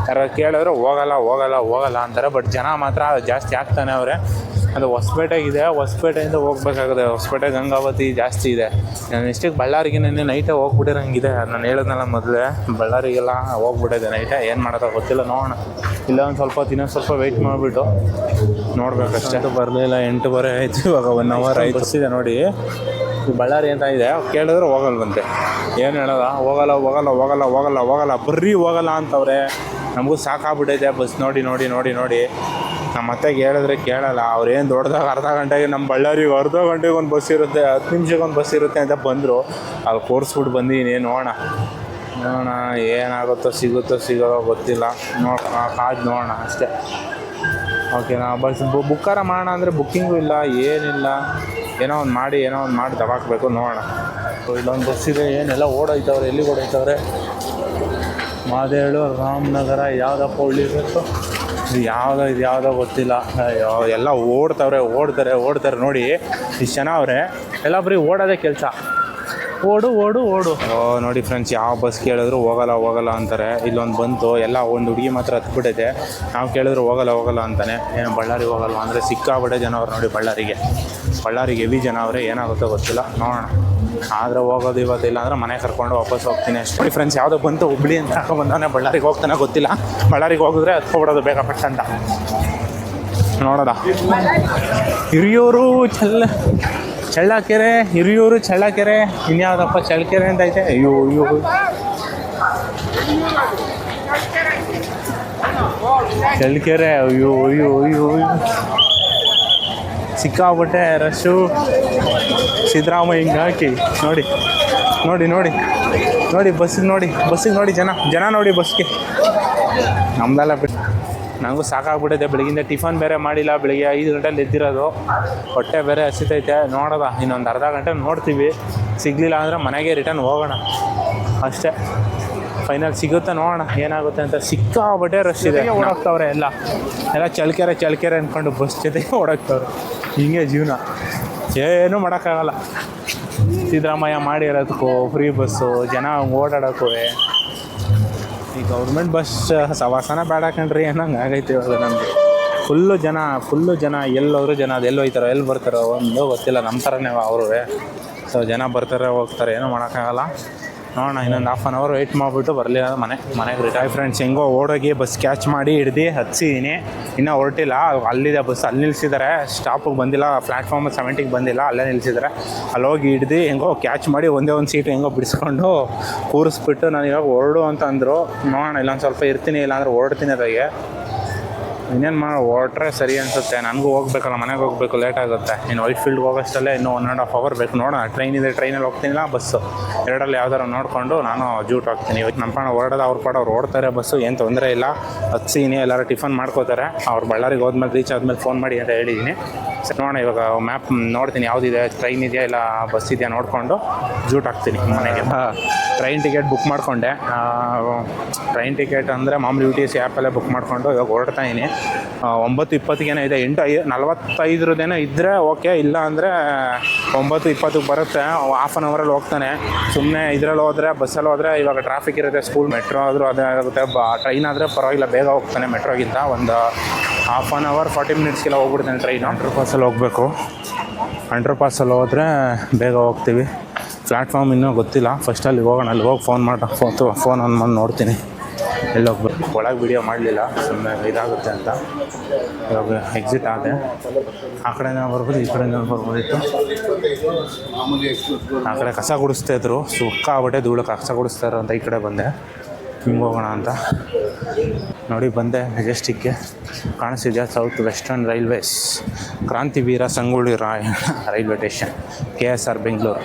ಯಾರು ಕೇಳಿದ್ರು ಹೋಗಲ್ಲ ಅಂತಾರೆ. ಬಟ್ ಜನ ಮಾತ್ರ ಜಾಸ್ತಿ ಆಗ್ತಾನೆ ಅವರೇ. ಅದು ಹೊಸಪೇಟೆಗಿದೆ. ಹೊಸಪೇಟೆಯಿಂದ ಹೋಗ್ಬೇಕಾಗುತ್ತೆ. ಹೊಸಪೇಟೆ ಗಂಗಾವತಿ ಜಾಸ್ತಿ ಇದೆ. ನಾನು ಇಷ್ಟಕ್ಕೆ ಬಳ್ಳಾರಿಗೆ ನೈಟೇ ಹೋಗ್ಬಿಟ್ಟಿರಂಗಿದೆ. ನಾನು ಹೇಳಿದ್ನಲ್ಲ ಮೊದಲೇ, ಬಳ್ಳಾರಿಗೆಲ್ಲ ಹೋಗ್ಬಿಟ್ಟಿದೆ ನೈಟೇ. ಏನು ಮಾಡೋದೋ ಗೊತ್ತಿಲ್ಲ. ನೋಡೋಣ. ಇಲ್ಲ ಒಂದು ಸ್ವಲ್ಪ ಇನ್ನೊಂದು ಸ್ವಲ್ಪ ವೆಯ್ಟ್ ಮಾಡಿಬಿಟ್ಟು ನೋಡ್ಬೇಕಷ್ಟೇ. ಬರಲಿಲ್ಲ. 8:15 ಆಯಿತು. ಇವಾಗ 1 ಅವರ್ ಆಯಿತು. ಬಸ್ಸಿದೆ ನೋಡಿ. ಬಳ್ಳಾರಿ ಅಂತ ಇದೆ. ಕೇಳಿದ್ರೆ ಹೋಗಲ್ವಂತೆ. ಏನು ಹೇಳೋದ? ಹೋಗಲ್ಲ ಬರ್ರಿ ಹೋಗಲ್ಲ ಅಂತವ್ರೆ. ನಮಗೂ ಸಾಕಾಗ್ಬಿಟ್ಟೈತೆ ಬಸ್ ನೋಡಿ. ನಮ್ಮ ಅತ್ತೆಗೆ ಹೇಳಿದ್ರೆ ಕೇಳಲ್ಲ. ಅವ್ರೇನು ದೊಡ್ಡದಾಗ ಅರ್ಧ ಗಂಟೆಗೆ, ನಮ್ಮ ಬಳ್ಳಾರಿಗೆ ಅರ್ಧ ಗಂಟೆಗೆ ಒಂದು ಬಸ್ ಇರುತ್ತೆ, 10 ನಿಮಿಷಕ್ಕೆ ಒಂದು ಬಸ್ ಇರುತ್ತೆ ಅಂತ ಬಂದರು. ಅಲ್ಲಿ ಕೋರ್ಸ್ಬಿಟ್ಟು ಬಂದೀನಿ. ನೋಡೋಣ ಏನಾಗುತ್ತೋ, ಸಿಗೋದೋ ಗೊತ್ತಿಲ್ಲ. ಕಾದು ನೋಡೋಣ ಅಷ್ಟೇ. ಓಕೆನಾ? ಬಸ್ ಬುಕ್ಕಾರ ಮಾಡೋಣ ಅಂದರೆ ಬುಕ್ಕಿಂಗು ಇಲ್ಲ, ಏನಿಲ್ಲ. ಏನೋ ಒಂದು ಮಾಡಿ ದಬಾಕಬೇಕು. ನೋಡೋಣ. ಇಲ್ಲೊಂದು ಬಸ್ ಇದೆ. ಏನೆಲ್ಲ ಓಡೋಯ್ತವ್ರೆ. ಎಲ್ಲಿಗೆ ಓಡೋಯ್ತವ್ರೆ? ಮಾದೇಳು, ರಾಮನಗರ, ಯಾವುದಪ್ಪ ಉಳಿಬೇಕು? ಇದು ಯಾವುದೋ ಗೊತ್ತಿಲ್ಲ. ಎಲ್ಲ ಓಡ್ತಾರೆ ನೋಡಿ. ಇಷ್ಟು ಜನ ಅವರೇ. ಎಲ್ಲ ಬರೀ ಓಡೋದೇ ಕೆಲಸ. ಓಡು. ನೋಡಿ ಫ್ರೆಂಡ್ಸ್, ಯಾವ ಬಸ್ ಕೇಳಿದ್ರು ಹೋಗಲ್ಲ ಅಂತಾರೆ. ಇಲ್ಲೊಂದು ಬಂತು. ಎಲ್ಲ ಒಂದು ಹುಡುಗಿ ಮಾತ್ರ ಹತ್ಬಿಟ್ಟೈತೆ. ನಾವು ಕೇಳಿದ್ರು ಹೋಗಲ್ಲ ಅಂತಾನೆ. ಏನು ಬಳ್ಳಾರಿಗೆ ಹೋಗಲ್ವ ಅಂದರೆ ಸಿಕ್ಕಾಬಿಟ್ಟೆ ಜನ ಅವ್ರು ನೋಡಿ. ಬಳ್ಳಾರಿಗೆ ಹೆವಿ ಜನ ಅವರೇ. ಏನಾಗುತ್ತೋ ಗೊತ್ತಿಲ್ಲ. ನೋಡೋಣ. ಆದರೆ ಹೋಗೋದು ಇವತ್ತಿಲ್ಲ ಅಂದರೆ ಮನೆ ಕರ್ಕೊಂಡು ವಾಪಸ್ ಹೋಗ್ತೀನಿ ಅಷ್ಟೇ. ನೋಡಿ ಫ್ರೆಂಡ್ಸ್, ಯಾವುದೋ ಬಂತು. ಹುಬ್ಳಿ ಅಂತ ಹಾಕೊಂಡ್ಬಂದಾನೆ. ಬಳ್ಳಾರಿಗೆ ಹೋಗ್ತಾನೆ ಗೊತ್ತಿಲ್ಲ. ಬಳ್ಳಾರಿಗೆ ಹೋಗಿದ್ರೆ ಹತ್ಕೊಬಿಡೋದು ಬೇಗ ಪಟ್ಟ ಅಂತ ನೋಡೋದ. ಹಿರಿಯೂರು ಚಳ್ಳಕೆರೆ, ಇನ್ಯಾವುದಪ್ಪ ಚಳ್ಳಕೆರೆ ಅಂತ ಐತೆ. ಅಯ್ಯೋ ಚಳ್ಳಕೆರೆ. ಅಯ್ಯೋ ಸಿಕ್ಕಾಬಿಟ್ಟೆ ರಶ್ಶು. ಸಿದ್ದರಾಮಯ್ಯ ಹಿಂಗೆ ಹಾಕಿ ನೋಡಿ ಬಸ್ಸಿಗೆ ನೋಡಿ ಜನ ನೋಡಿ ಬಸ್ಗೆ. ನಮ್ದೆಲ್ಲ ಬಿಟ್ಟು ನನಗೂ ಸಾಕಾಗ್ಬಿಟ್ಟೈತೆ. ಬೆಳಗಿಂದ ಟಿಫನ್ ಬೇರೆ ಮಾಡಿಲ್ಲ. ಬೆಳಿಗ್ಗೆ 5 ಗಂಟೆಲಿ ಎದ್ದಿರೋದು. ಹೊಟ್ಟೆ ಬೇರೆ ಹಸಿತೈತೆ. ನೋಡೋದ ಇನ್ನೊಂದು ಅರ್ಧ ಗಂಟೆ ನೋಡ್ತೀವಿ. ಸಿಗಲಿಲ್ಲ ಅಂದರೆ ಮನೆಗೆ ರಿಟರ್ನ್ ಹೋಗೋಣ ಅಷ್ಟೇ. ಫೈನಲ್ ಸಿಗುತ್ತೆ, ನೋಡೋಣ ಏನಾಗುತ್ತೆ ಅಂತ. ಸಿಕ್ಕಾಬಿಟ್ಟೆ ರಶ್ ಇದೆ. ಓಡೋಗ್ತವ್ರೆ ಎಲ್ಲ ಚಳ್ಳಕೆರೆ ಅಂದ್ಕೊಂಡು ಬಸ್ ಜೊತೆಗೆ ಓಡೋಗ್ತವ್ರೆ. ಹಿಂಗೆ ಜೀವನ. ಏನೂ ಮಾಡೋಕ್ಕಾಗಲ್ಲ. ಸಿದ್ದರಾಮಯ್ಯ ಮಾಡಿರೋದಕ್ಕೂ ಫ್ರೀ ಬಸ್ಸು, ಜನ ಓಡಾಡೋಕ್ಕೂ. ಈ ಗೌರ್ಮೆಂಟ್ ಬಸ್ ಸವಾಸನ ಬೇಡ ಕಣ್ರಿ ಅನ್ನಂಗೆ ಆಗೈತೆ ಇವಾಗ ನಮಗೆ. ಫುಲ್ಲು ಜನ ಎಲ್ಲೋದ್ರು ಜನ. ಅದು ಎಲ್ಲಿ ಹೋಯ್ತಾರೋ ಎಲ್ಲಿ ಬರ್ತಾರೋ ಒಂದು ಗೊತ್ತಿಲ್ಲ. ನಮ್ಮ ಥರನೇ ಅವರು. ಸೊ ಜನ ಬರ್ತಾರೆ ಹೋಗ್ತಾರೆ, ಏನೂ ಮಾಡೋಕ್ಕಾಗಲ್ಲ. ನೋಡೋಣ ಇನ್ನೊಂದು ಹಾಫ್ ಆನ್ ಅವರ್ ವೆಯ್ಟ್ ಮಾಡಿಬಿಟ್ಟು ಬರಲಿ ಮನೆಗೆ ರಿಟೈರ್. ಫ್ರೆಂಡ್ಸ್ ಹೆಂಗೋ ಓಡೋಗಿ ಬಸ್ ಕ್ಯಾಚ್ ಮಾಡಿ ಹಿಡ್ದು ಹತ್ತಿದ್ದೀನಿ. ಇನ್ನೂ ಹೊರಟಿಲ್ಲ, ಅಲ್ಲಿದೆ ಬಸ್, ಅಲ್ಲಿ ನಿಲ್ಲಿಸಿದ್ದಾರೆ. ಸ್ಟಾಪಿಗೆ ಬಂದಿಲ್ಲ, ಪ್ಲ್ಯಾಟ್ಫಾರ್ಮ್ 70ಗೆ ಬಂದಿಲ್ಲ, ಅಲ್ಲೇ ನಿಲ್ಲಿಸಿದ್ದಾರೆ. ಅಲ್ಲಿ ಹೋಗಿ ಹಿಡ್ದು ಹೆಂಗೋ ಕ್ಯಾಚ್ ಮಾಡಿ ಒಂದೇ ಒಂದು ಸೀಟ್ ಹೆಂಗೋ ಬಿಡಿಸ್ಕೊಂಡು ಕೂರಿಸ್ಬಿಟ್ಟು ನಾನು ಇವಾಗ ಹೊರಡು ಅಂತ ಅಂದರು. ನೋಡೋಣ ಇಲ್ಲೊಂದು ಸ್ವಲ್ಪ ಇರ್ತೀನಿ, ಇಲ್ಲಾಂದ್ರೆ ಹೊರಡ್ತೀನಿ ಅದಾಗೆ. ಇನ್ನೇನು ಮಾಡಿ ಹೊರಟ್ರೆ ಸರಿ ಅನಿಸುತ್ತೆ. ನನಗೂ ಹೋಗ್ಬೇಕಲ್ಲ, ಮನೆಗೆ ಹೋಗಬೇಕು, ಲೇಟ್ ಆಗುತ್ತೆ. ಇನ್ನು ವೈಟ್ ಫೀಲ್ಡ್ಗೆ ಹೋಗೋಷ್ಟಲ್ಲೇ ಇನ್ನೂ 1.5 ಅವರ್ ಬೇಕು. ನೋಡೋಣ, ಟ್ರೈನ್ ಇದೆ, ಟ್ರೈನಲ್ಲಿ ಹೋಗ್ತೀನಿಲ್ಲ ಬಸ್ಸು, ಎರಡರಲ್ಲಿ ಯಾವ್ದಾರು ನೋಡಿಕೊಂಡು ನಾನು ಜೂಟ್ ಹೋಗ್ತೀನಿ. ಇವತ್ತು ನಮ್ಮ ಪಾಣ ಹೊರಡೋದು ಅವ್ರ ಪಾಡ ಅವ್ರು ಓಡ್ತಾರೆ ಬಸ್ಸು, ಏನು ತೊಂದರೆ ಇಲ್ಲ. ಹತ್ತೀನಿ, ಎಲ್ಲರೂ ಟಿಫನ್ ಮಾಡ್ಕೋತಾರೆ. ಅವ್ರು ಬಳ್ಳಾರಿಗೆ ಹೋದ್ಮೇಲೆ ರೀಚ್ ಆದಮೇಲೆ ಫೋನ್ ಮಾಡಿ ಅಂತ ಹೇಳಿದ್ದೀನಿ. ಸರಿ ನೋಡೋಣ, ಇವಾಗ ಮ್ಯಾಪ್ ನೋಡ್ತೀನಿ ಯಾವುದಿದೆ, ಟ್ರೈನ್ ಇದೆಯಾ ಇಲ್ಲ ಬಸ್ ಇದೆಯಾ ನೋಡಿಕೊಂಡು ಜೂಟ್ ಹಾಕ್ತೀನಿ ಮನೆಗೆ. ಟ್ರೈನ್ ಟಿಕೆಟ್ ಬುಕ್ ಮಾಡಿಕೊಂಡೆ. ಟ್ರೈನ್ ಟಿಕೆಟ್ ಅಂದರೆ ಮಾಮೂಲಿ UTC ಆ್ಯಪಲ್ಲೇ ಬುಕ್ ಮಾಡಿಕೊಂಡು ಇವಾಗ ಹೊರಡ್ತಾ ಇದ್ದೀನಿ. 9:20 ಇದೆ, 8:45 ಇದ್ದರೆ ಓಕೆ, ಇಲ್ಲ ಅಂದರೆ 9:20 ಬರುತ್ತೆ. ಹಾಫ್ ಆನ್ ಅವರಲ್ಲಿ ಹೋಗ್ತಾನೆ. ಸುಮ್ಮನೆ ಇದರಲ್ಲಿ ಹೋದರೆ, ಬಸ್ಸಲ್ಲಿ ಹೋದರೆ ಇವಾಗ ಟ್ರಾಫಿಕ್ ಇರುತ್ತೆ, ಸ್ಕೂಲ್ ಮೆಟ್ರೋ ಆದರೂ ಅದೇ ಆಗುತ್ತೆ. ಟ್ರೈನ್ ಆದರೆ ಪರವಾಗಿಲ್ಲ, ಬೇಗ ಹೋಗ್ತಾನೆ ಮೆಟ್ರೋಗಿಂತ. ಒಂದು ಹಾಫ್ ಆನ್ ಅವರ್ 40 ಮಿನಿಟ್ಸ್ಗೆಲ್ಲ ಹೋಗ್ಬಿಡ್ತಾನೆ ಟ್ರೈನು. ಅಂಡರ್ ಪಾಸಲ್ಲಿ ಹೋಗಬೇಕು. ಅಂಡರ್ ಪಾಸಲ್ಲಿ ಹೋದರೆ ಬೇಗ ಹೋಗ್ತೀವಿ. ಪ್ಲ್ಯಾಟ್ಫಾರ್ಮ್ ಇನ್ನೂ ಗೊತ್ತಿಲ್ಲ, ಫಸ್ಟ್ ಅಲ್ಲಿ ಹೋಗೋಣ. ಅಲ್ಲಿ ಹೋಗಿ ಫೋನ್ ಆನ್ ಮಾಡಿ ನೋಡ್ತೀನಿ ಎಲ್ಲಿ ಹೋಗ್ಬೇಕು. ಒಳಗೆ ವೀಡಿಯೋ ಮಾಡಲಿಲ್ಲ, ಸುಮ್ಮನೆ ಇದಾಗುತ್ತೆ ಅಂತ. ಇವಾಗ ಎಕ್ಸಿಟ್ ಆದೆ. ಆ ಕಡೆನೇ ಬರ್ಬೋದು, ಈ ಕಡೆನೇ ಬರ್ಬೋದಿತ್ತು. ಆ ಕಡೆ ಕಸ ಗುಡಿಸ್ತಾಯಿದ್ರು, ಸುಕ್ಕ ಆಗ್ಬಿಟ್ಟೆ ಧೂಳಕ್ಕೆ ಕಸ ಗುಡಿಸ್ತಾಯಿದ್ರು ಅಂತ ಈ ಕಡೆ ಬಂದೆ. ಹಿಂಗೆ ಹೋಗೋಣ ಅಂತ ನೋಡಿ ಬಂದೆ. ಮೆಜೆಸ್ಟಿಕ್ಗೆ ಕಾಣಿಸ್ತಿದೆಯಾ, south western railways, Krantiveera Sangolli Rayanna railway station, KSR Bengaluru.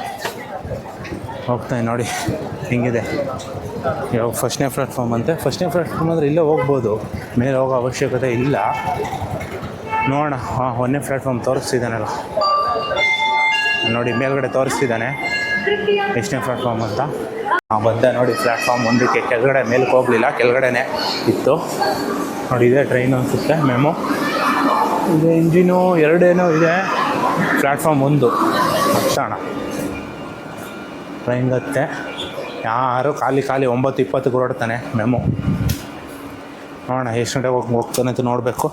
ಹೋಗ್ತಾನೆ ನೋಡಿ ಹಿಂಗಿದೆ. ಇವಾಗ ಫಸ್ಟ್ನೇ ಪ್ಲ್ಯಾಟ್ಫಾರ್ಮ್ ಅಂತೆ. ಫಸ್ಟ್ನೇ ಪ್ಲ್ಯಾಟ್ಫಾರ್ಮ್ ಅಂದರೆ ಇಲ್ಲೇ ಹೋಗ್ಬೋದು, ಮೇಲೆ ಹೋಗೋ ಅವಶ್ಯಕತೆ ಇಲ್ಲ. ನೋಡೋಣ. ಒಂದನೇ ಪ್ಲ್ಯಾಟ್ಫಾರ್ಮ್ ತೋರಿಸ್ತಿದ್ದಾನಲ್ಲ ನೋಡಿ, ಮೇಲ್ಗಡೆ ತೋರಿಸ್ತಿದ್ದಾನೆ ಎಷ್ಟನೇ ಪ್ಲ್ಯಾಟ್ಫಾರ್ಮ್ ಅಂತ. ಬಂದೆ ನೋಡಿ ಪ್ಲ್ಯಾಟ್ಫಾರ್ಮ್ 1ಕ್ಕೆ. ಕೆಳಗಡೆ ಮೇಲಕ್ಕೆ ಹೋಗಲಿಲ್ಲ, ಕೆಳಗಡೆನೇ ಇತ್ತು ನೋಡಿ. ಇದೆ ಟ್ರೈನು ಅನಿಸುತ್ತೆ, ಮೆಮೊ ಇದೆ, ಇಂಜಿನು ಎರಡೇನೋ ಇದೆ. ಪ್ಲ್ಯಾಟ್ಫಾರ್ಮ್ 1 ಅಕ್ಷಣ ಟ್ರೈನ್ ಗತ್ತೆ. ಯಾರು ಖಾಲಿ 9:20 ಹೊರಡ್ತಾನೆ ಮೆಮೊ. ನೋಡೋಣ ಎಷ್ಟು ಗಂಟೆಗೆ ಹೋಗ್ತಾನೆ ಅಂತ ನೋಡಬೇಕು.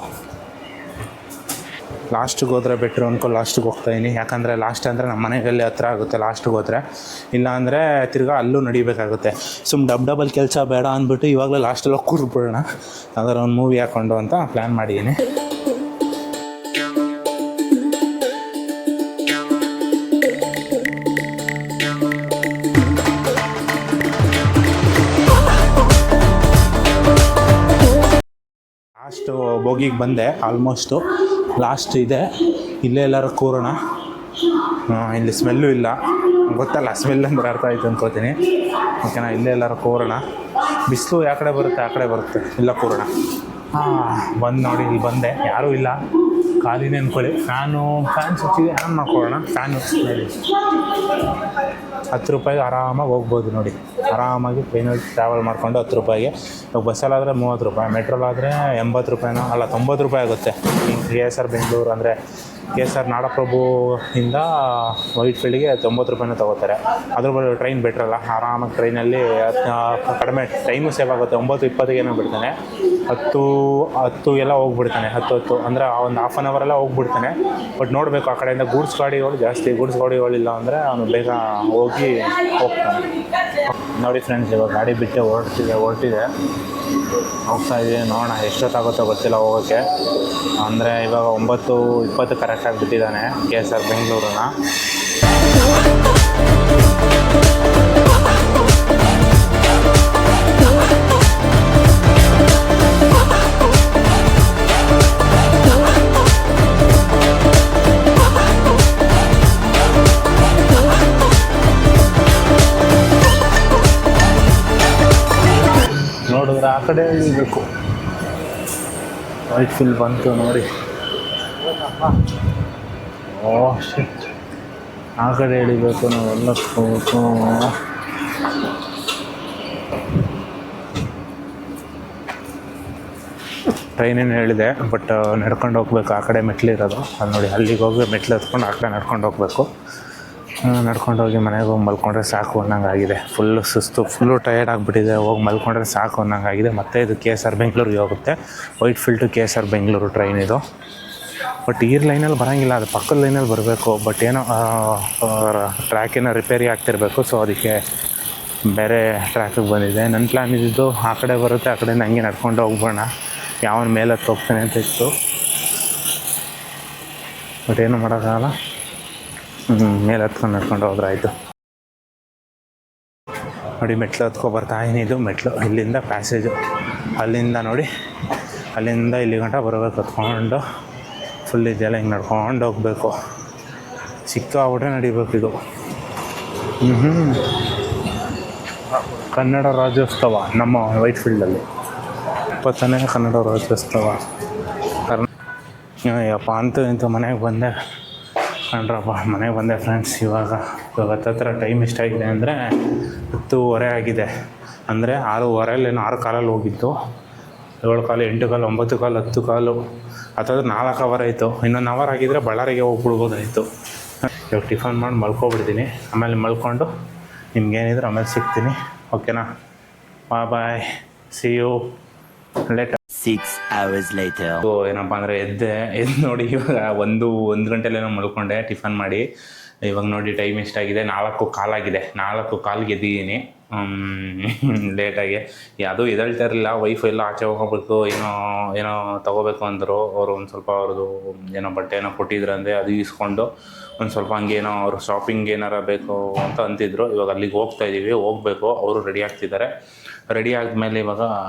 ಲಾಸ್ಟಿಗೆ ಹೋದರೆ ಬೆಟ್ರು ಅಂದ್ಕೊಂಡು ಲಾಸ್ಟಿಗೆ ಹೋಗ್ತಾಯಿದ್ದೀನಿ. ಯಾಕಂದರೆ ಲಾಸ್ಟ್ ಅಂದರೆ ನಮ್ಮ ಮನೆಯಲ್ಲಿ ಹತ್ರ ಆಗುತ್ತೆ ಲಾಸ್ಟಿಗೆ ಹೋದರೆ. ಇಲ್ಲ ಅಂದರೆ ತಿರ್ಗಾ ಅಲ್ಲೂ ನಡಿಬೇಕಾಗುತ್ತೆ. ಡಬಲ್ ಕೆಲಸ ಬೇಡ ಅಂದ್ಬಿಟ್ಟು ಇವಾಗಲೇ ಲಾಸ್ಟಲ್ಲಿ ಹೋಗಿ ಕೂರ್ಬಿಡೋಣ, ಯಾವ್ದಾರು ಒಂದು ಮೂವಿ ಹಾಕ್ಕೊಂಡು ಅಂತ ಪ್ಲ್ಯಾನ್ ಮಾಡಿದ್ದೀನಿ. ಲಾಸ್ಟು ಬೋಗಿಗೆ ಬಂದೆ, ಆಲ್ಮೋಸ್ಟು ಲಾಸ್ಟ್ ಇದೆ. ಇಲ್ಲೇ ಎಲ್ಲರೂ ಕೂರೋಣ. ಇಲ್ಲಿ ಸ್ಮೆಲ್ಲು ಇಲ್ಲ, ಗೊತ್ತಲ್ಲ ಸ್ಮೆಲ್ ಅಂದ್ರೆ ಅರ್ಥ ಆಯ್ತು ಅಂದ್ಕೋತೀನಿ. ಓಕೆನಾ, ಇಲ್ಲೇ ಎಲ್ಲರೂ ಕೂರೋಣ. ಬಿಸಿಲು ಯಾವ ಕಡೆ ಬರುತ್ತೆ ಆ ಕಡೆ ಬರುತ್ತೆ, ಇಲ್ಲ ಕೂರೋಣ. ಬಂದು ನೋಡಿ, ಇಲ್ಲಿ ಬಂದೆ, ಯಾರೂ ಇಲ್ಲ, ಖಾಲಿನೇ ಅಂದ್ಕೊಳ್ಳಿ. ಫ್ಯಾನ್ ಸ್ವಿಚ್ಚಿಗೆ ಆನ್ ಮಾಡ್ಕೊಳ್ಳೋಣ. ಫ್ಯಾನು ಹೇಳಿ 10 ರೂಪಾಯಿಗೆ ಆರಾಮಾಗಿ ಹೋಗ್ಬೋದು ನೋಡಿ. ಆರಾಮಾಗಿ ಟ್ರೈನಲ್ಲಿ ಟ್ರಾವೆಲ್ ಮಾಡಿಕೊಂಡು 10 ರೂಪಾಯಿಗೆ. ಇವಾಗ ಬಸ್ಸಲ್ಲಾದರೆ 30 ರೂಪಾಯಿ, ಮೆಟ್ರೋಲಾದರೆ 80 ರೂಪಾಯಿನೋ ಅಲ್ಲ 90 ರೂಪಾಯಿ ಆಗುತ್ತೆ. KSR ಬೆಂಗಳೂರು ಅಂದರೆ KSR ನಾಡಪ್ರಭು ಇಂದ ವೈಟ್ ಫೀಲ್ಡ್ಗೆ 90 ರೂಪಾಯಿನೂ ತೊಗೋತಾರೆ. ಅದ್ರ ಬದಲು ಟ್ರೈನ್ ಬೆಟ್ರಲ್ಲ, ಆರಾಮಾಗಿ ಟ್ರೈನಲ್ಲಿ ಕಡಿಮೆ ಟೈಮು ಸೇವ್ ಆಗುತ್ತೆ. 9:20 ಬಿಡ್ತಾನೆ, 10 ಎಲ್ಲ ಹೋಗ್ಬಿಡ್ತಾನೆ. 10 ಅಂದರೆ ಒಂದು ಹಾಫ್ ಆನ್ ಅವರೆಲ್ಲ ಹೋಗ್ಬಿಡ್ತಾನೆ. ಬಟ್ ನೋಡಬೇಕು, ಆ ಕಡೆಯಿಂದ ಗೂಡ್ಸ್ ಗಾಡಿಗಳು ಜಾಸ್ತಿ. ಗೂಡ್ಸ್ ಗಾಡಿಗಳಿಲ್ಲ ಅಂದರೆ ಅವನು ಬೇಗ ಹೋಗ್ತಾನೆ. ನೋಡಿ ಫ್ರೆಂಡ್ಸ್, ಇವಾಗ ಗಾಡಿ ಬಿಟ್ಟೆ ಹೊರಟಿದೆ ಹೋಗ್ತಾ ಇದ್ದೀವಿ. ನೋಡೋಣ ಎಷ್ಟೊತ್ತಾಗುತ್ತೋ ಗೊತ್ತಿಲ್ಲ ಹೋಗೋಕ್ಕೆ. ಅಂದರೆ ಇವಾಗ 9:20 ಕರೆಕ್ಟಾಗಿ ಬಿಟ್ಟಿದ್ದಾನೆ KSR ಬೆಂಗಳೂರನ್ನ. ನೋಡಿದ್ರೆ ಆ ಕಡೆ ಇಳಿಬೇಕು. ವೈಟ್ ಫೀಲ್ಡ್ ಬಂತು ನೋಡಿ. ಶಿಟ್, ಆ ಕಡೆ ಇಳಿಬೇಕು ನಾವೆಲ್ಲ. ಟ್ರೈನೇನು ಹೇಳಿದೆ, ಬಟ್ ನಡ್ಕೊಂಡು ಹೋಗ್ಬೇಕು. ಆ ಕಡೆ ಮೆಟ್ಲಿರೋದು ಅಲ್ಲಿ ನೋಡಿ, ಅಲ್ಲಿಗೆ ಹೋಗಿ ಮೆಟ್ಲು ಹತ್ಕೊಂಡು ಆ ಕಡೆ ನಡ್ಕೊಂಡು ಹೋಗಬೇಕು. ನಡ್ಕೊಂಡು ಹೋಗಿ ಮನೆಗೆ ಹೋಗಿ ಮಲ್ಕೊಂಡ್ರೆ ಸಾಕು ಅನ್ನಂಗೆ ಆಗಿದೆ. ಫುಲ್ಲು ಸುಸ್ತು, ಫುಲ್ಲು ಟಯರ್ಡ್ ಆಗಿಬಿಟ್ಟಿದೆ. ಹೋಗಿ ಮಲ್ಕೊಂಡ್ರೆ ಸಾಕು ಅನ್ನಂಗೆ ಆಗಿದೆ. ಮತ್ತು ಇದು KSR ಬೆಂಗಳೂರಿಗೆ ಹೋಗುತ್ತೆ. Whitefield to KSR Bengaluru train ಇದು. ಬಟ್ ಈ ಲೈನಲ್ಲಿ ಬರೋಂಗಿಲ್ಲ, ಅದು ಪಕ್ಕದ ಲೈನಲ್ಲಿ ಬರಬೇಕು. ಬಟ್ ಏನೋ ಟ್ರ್ಯಾಕ್ ಏನೋ ರಿಪೇರಿ ಆಗ್ತಿರಬೇಕು. ಸೊ ಅದಕ್ಕೆ ಬೇರೆ ಟ್ರ್ಯಾಕಿಗೆ ಬಂದಿದೆ. ನನ್ನ ಪ್ಲ್ಯಾನ್ ಇದ್ದಿದ್ದು ಆ ಕಡೆ ಬರುತ್ತೆ, ಆ ಕಡೆಯಿಂದ ಹಂಗೆ ನಡ್ಕೊಂಡು ಹೋಗ್ಬೋಣ, ಯಾವನ ಮೇಲೆ ಹತ್ತು ಹೋಗ್ತಾನೆ ಅಂತ ಇತ್ತು. ಬಟ್ ಏನು ಮಾಡೋಕ್ಕಾಗಲ್ಲ, ಮೇಲೆ ಹತ್ಕೊಂಡು ನಡ್ಕೊಂಡು ಹೋದ್ರಾಯ್ತು. ನೋಡಿ ಮೆಟ್ಲು ಹತ್ಕೊ ಬರ್ತಾ ಏನಿದು ಮೆಟ್ಲು, ಇಲ್ಲಿಂದ ಪ್ಯಾಸೇಜು, ಅಲ್ಲಿಂದ ನೋಡಿ ಅಲ್ಲಿಂದ ಇಲ್ಲಿ ಗಂಟ ಬರಬೇಕು ಹತ್ಕೊಂಡು. ಫುಲ್ ಇದೆಲ್ಲ ಹಿಂಗೆ ನಡ್ಕೊಂಡು ಹೋಗ್ಬೇಕು. ಸಿಕ್ಕಾಬಿಟ್ರೆ ನಡಿಬೇಕು ಇದು. ಕನ್ನಡ ರಾಜ್ಯೋತ್ಸವ ನಮ್ಮ ವೈಟ್ ಫೀಲ್ಡಲ್ಲಿ 20ನೇ ಕನ್ನಡ ರಾಜ್ಯೋತ್ಸವ. ಯಪ್ಪ ಅಂತೂ ಇಂತೂ ಮನೆಗೆ ಬಂದೆ ಕಂಡ್ರಪ್ಪ, ಮನೆಗೆ ಬಂದೆ ಫ್ರೆಂಡ್ಸ್. ಇವಾಗ ಹತ್ತತ್ರ ಟೈಮ್ ಎಷ್ಟಾಗಿದೆ ಅಂದರೆ 10:30 ಆಗಿದೆ. ಅಂದರೆ 6:15 6 ಕಾಲಲ್ಲಿ ಹೋಗಿತ್ತು, 7 ಕಾಲು 8 ಕಾಲು 9 ಕಾಲು 10 ಕಾಲು ಅಥವಾ 4 ಅವರ್ ಆಯಿತು. ಇನ್ನೊಂದು ಅವರ್ ಆಗಿದ್ದರೆ ಬಳ್ಳಾರಿಗೆ ಹೋಗ್ಬಿಡ್ಬೋದಾಯಿತು. ಇವಾಗ ಟಿಫನ್ ಮಾಡಿ ಮಲ್ಕೊಬಿಡ್ತೀನಿ, ಆಮೇಲೆ ಮಲ್ಕೊಂಡು ನಿಮ್ಗೇನಿದ್ರೆ ಆಮೇಲೆ ಸಿಗ್ತೀನಿ. ಓಕೆನಾ? Bye, see you late. 6 hours later. ಏನಪ್ಪ ಅಂದರೆ ಎದ್ದು ನೋಡಿ ಇವಾಗ ಒಂದು ಗಂಟೆಲೇನೋ ಮಲ್ಕೊಂಡೆ ಟಿಫನ್ ಮಾಡಿ. ಇವಾಗ ನೋಡಿ ಟೈಮ್ ಎಷ್ಟಾಗಿದೆ, 4 ಕಾಲಾಗಿದೆ. 4 ಕಾಲಿಗೆ ಎದ್ದಿದ್ದೀನಿ ಲೇಟಾಗಿ. ಯಾವುದೂ ಎದ್ದೇಳ್ತಾ ಇರಲಿಲ್ಲ. ವೈಫ್ ಎಲ್ಲ ಆಚೆ ಹೋಗಬೇಕು, ಏನೋ ತೊಗೋಬೇಕು ಅಂದರು ಅವರು. ಒಂದು ಸ್ವಲ್ಪ ಅವ್ರದ್ದು ಏನೋ ಬಟ್ಟೆ ಏನೋ ಕೊಟ್ಟಿದ್ರು ಅಂದರೆ ಅದು ಇಸ್ಕೊಂಡು ಒಂದು ಸ್ವಲ್ಪ ಹಂಗೇನೋ ಅವರು ಶಾಪಿಂಗ್ ಏನಾರ ಬೇಕು ಅಂತ ಅಂತಿದ್ರು. ಇವಾಗ ಅಲ್ಲಿಗೆ ಹೋಗ್ತಾಯಿದ್ದೀವಿ, ಹೋಗಬೇಕು. ಅವರು ರೆಡಿ ಆಗ್ತಿದ್ದಾರೆ. ರೆಡಿ ಆದಮೇಲೆ ಇವಾಗ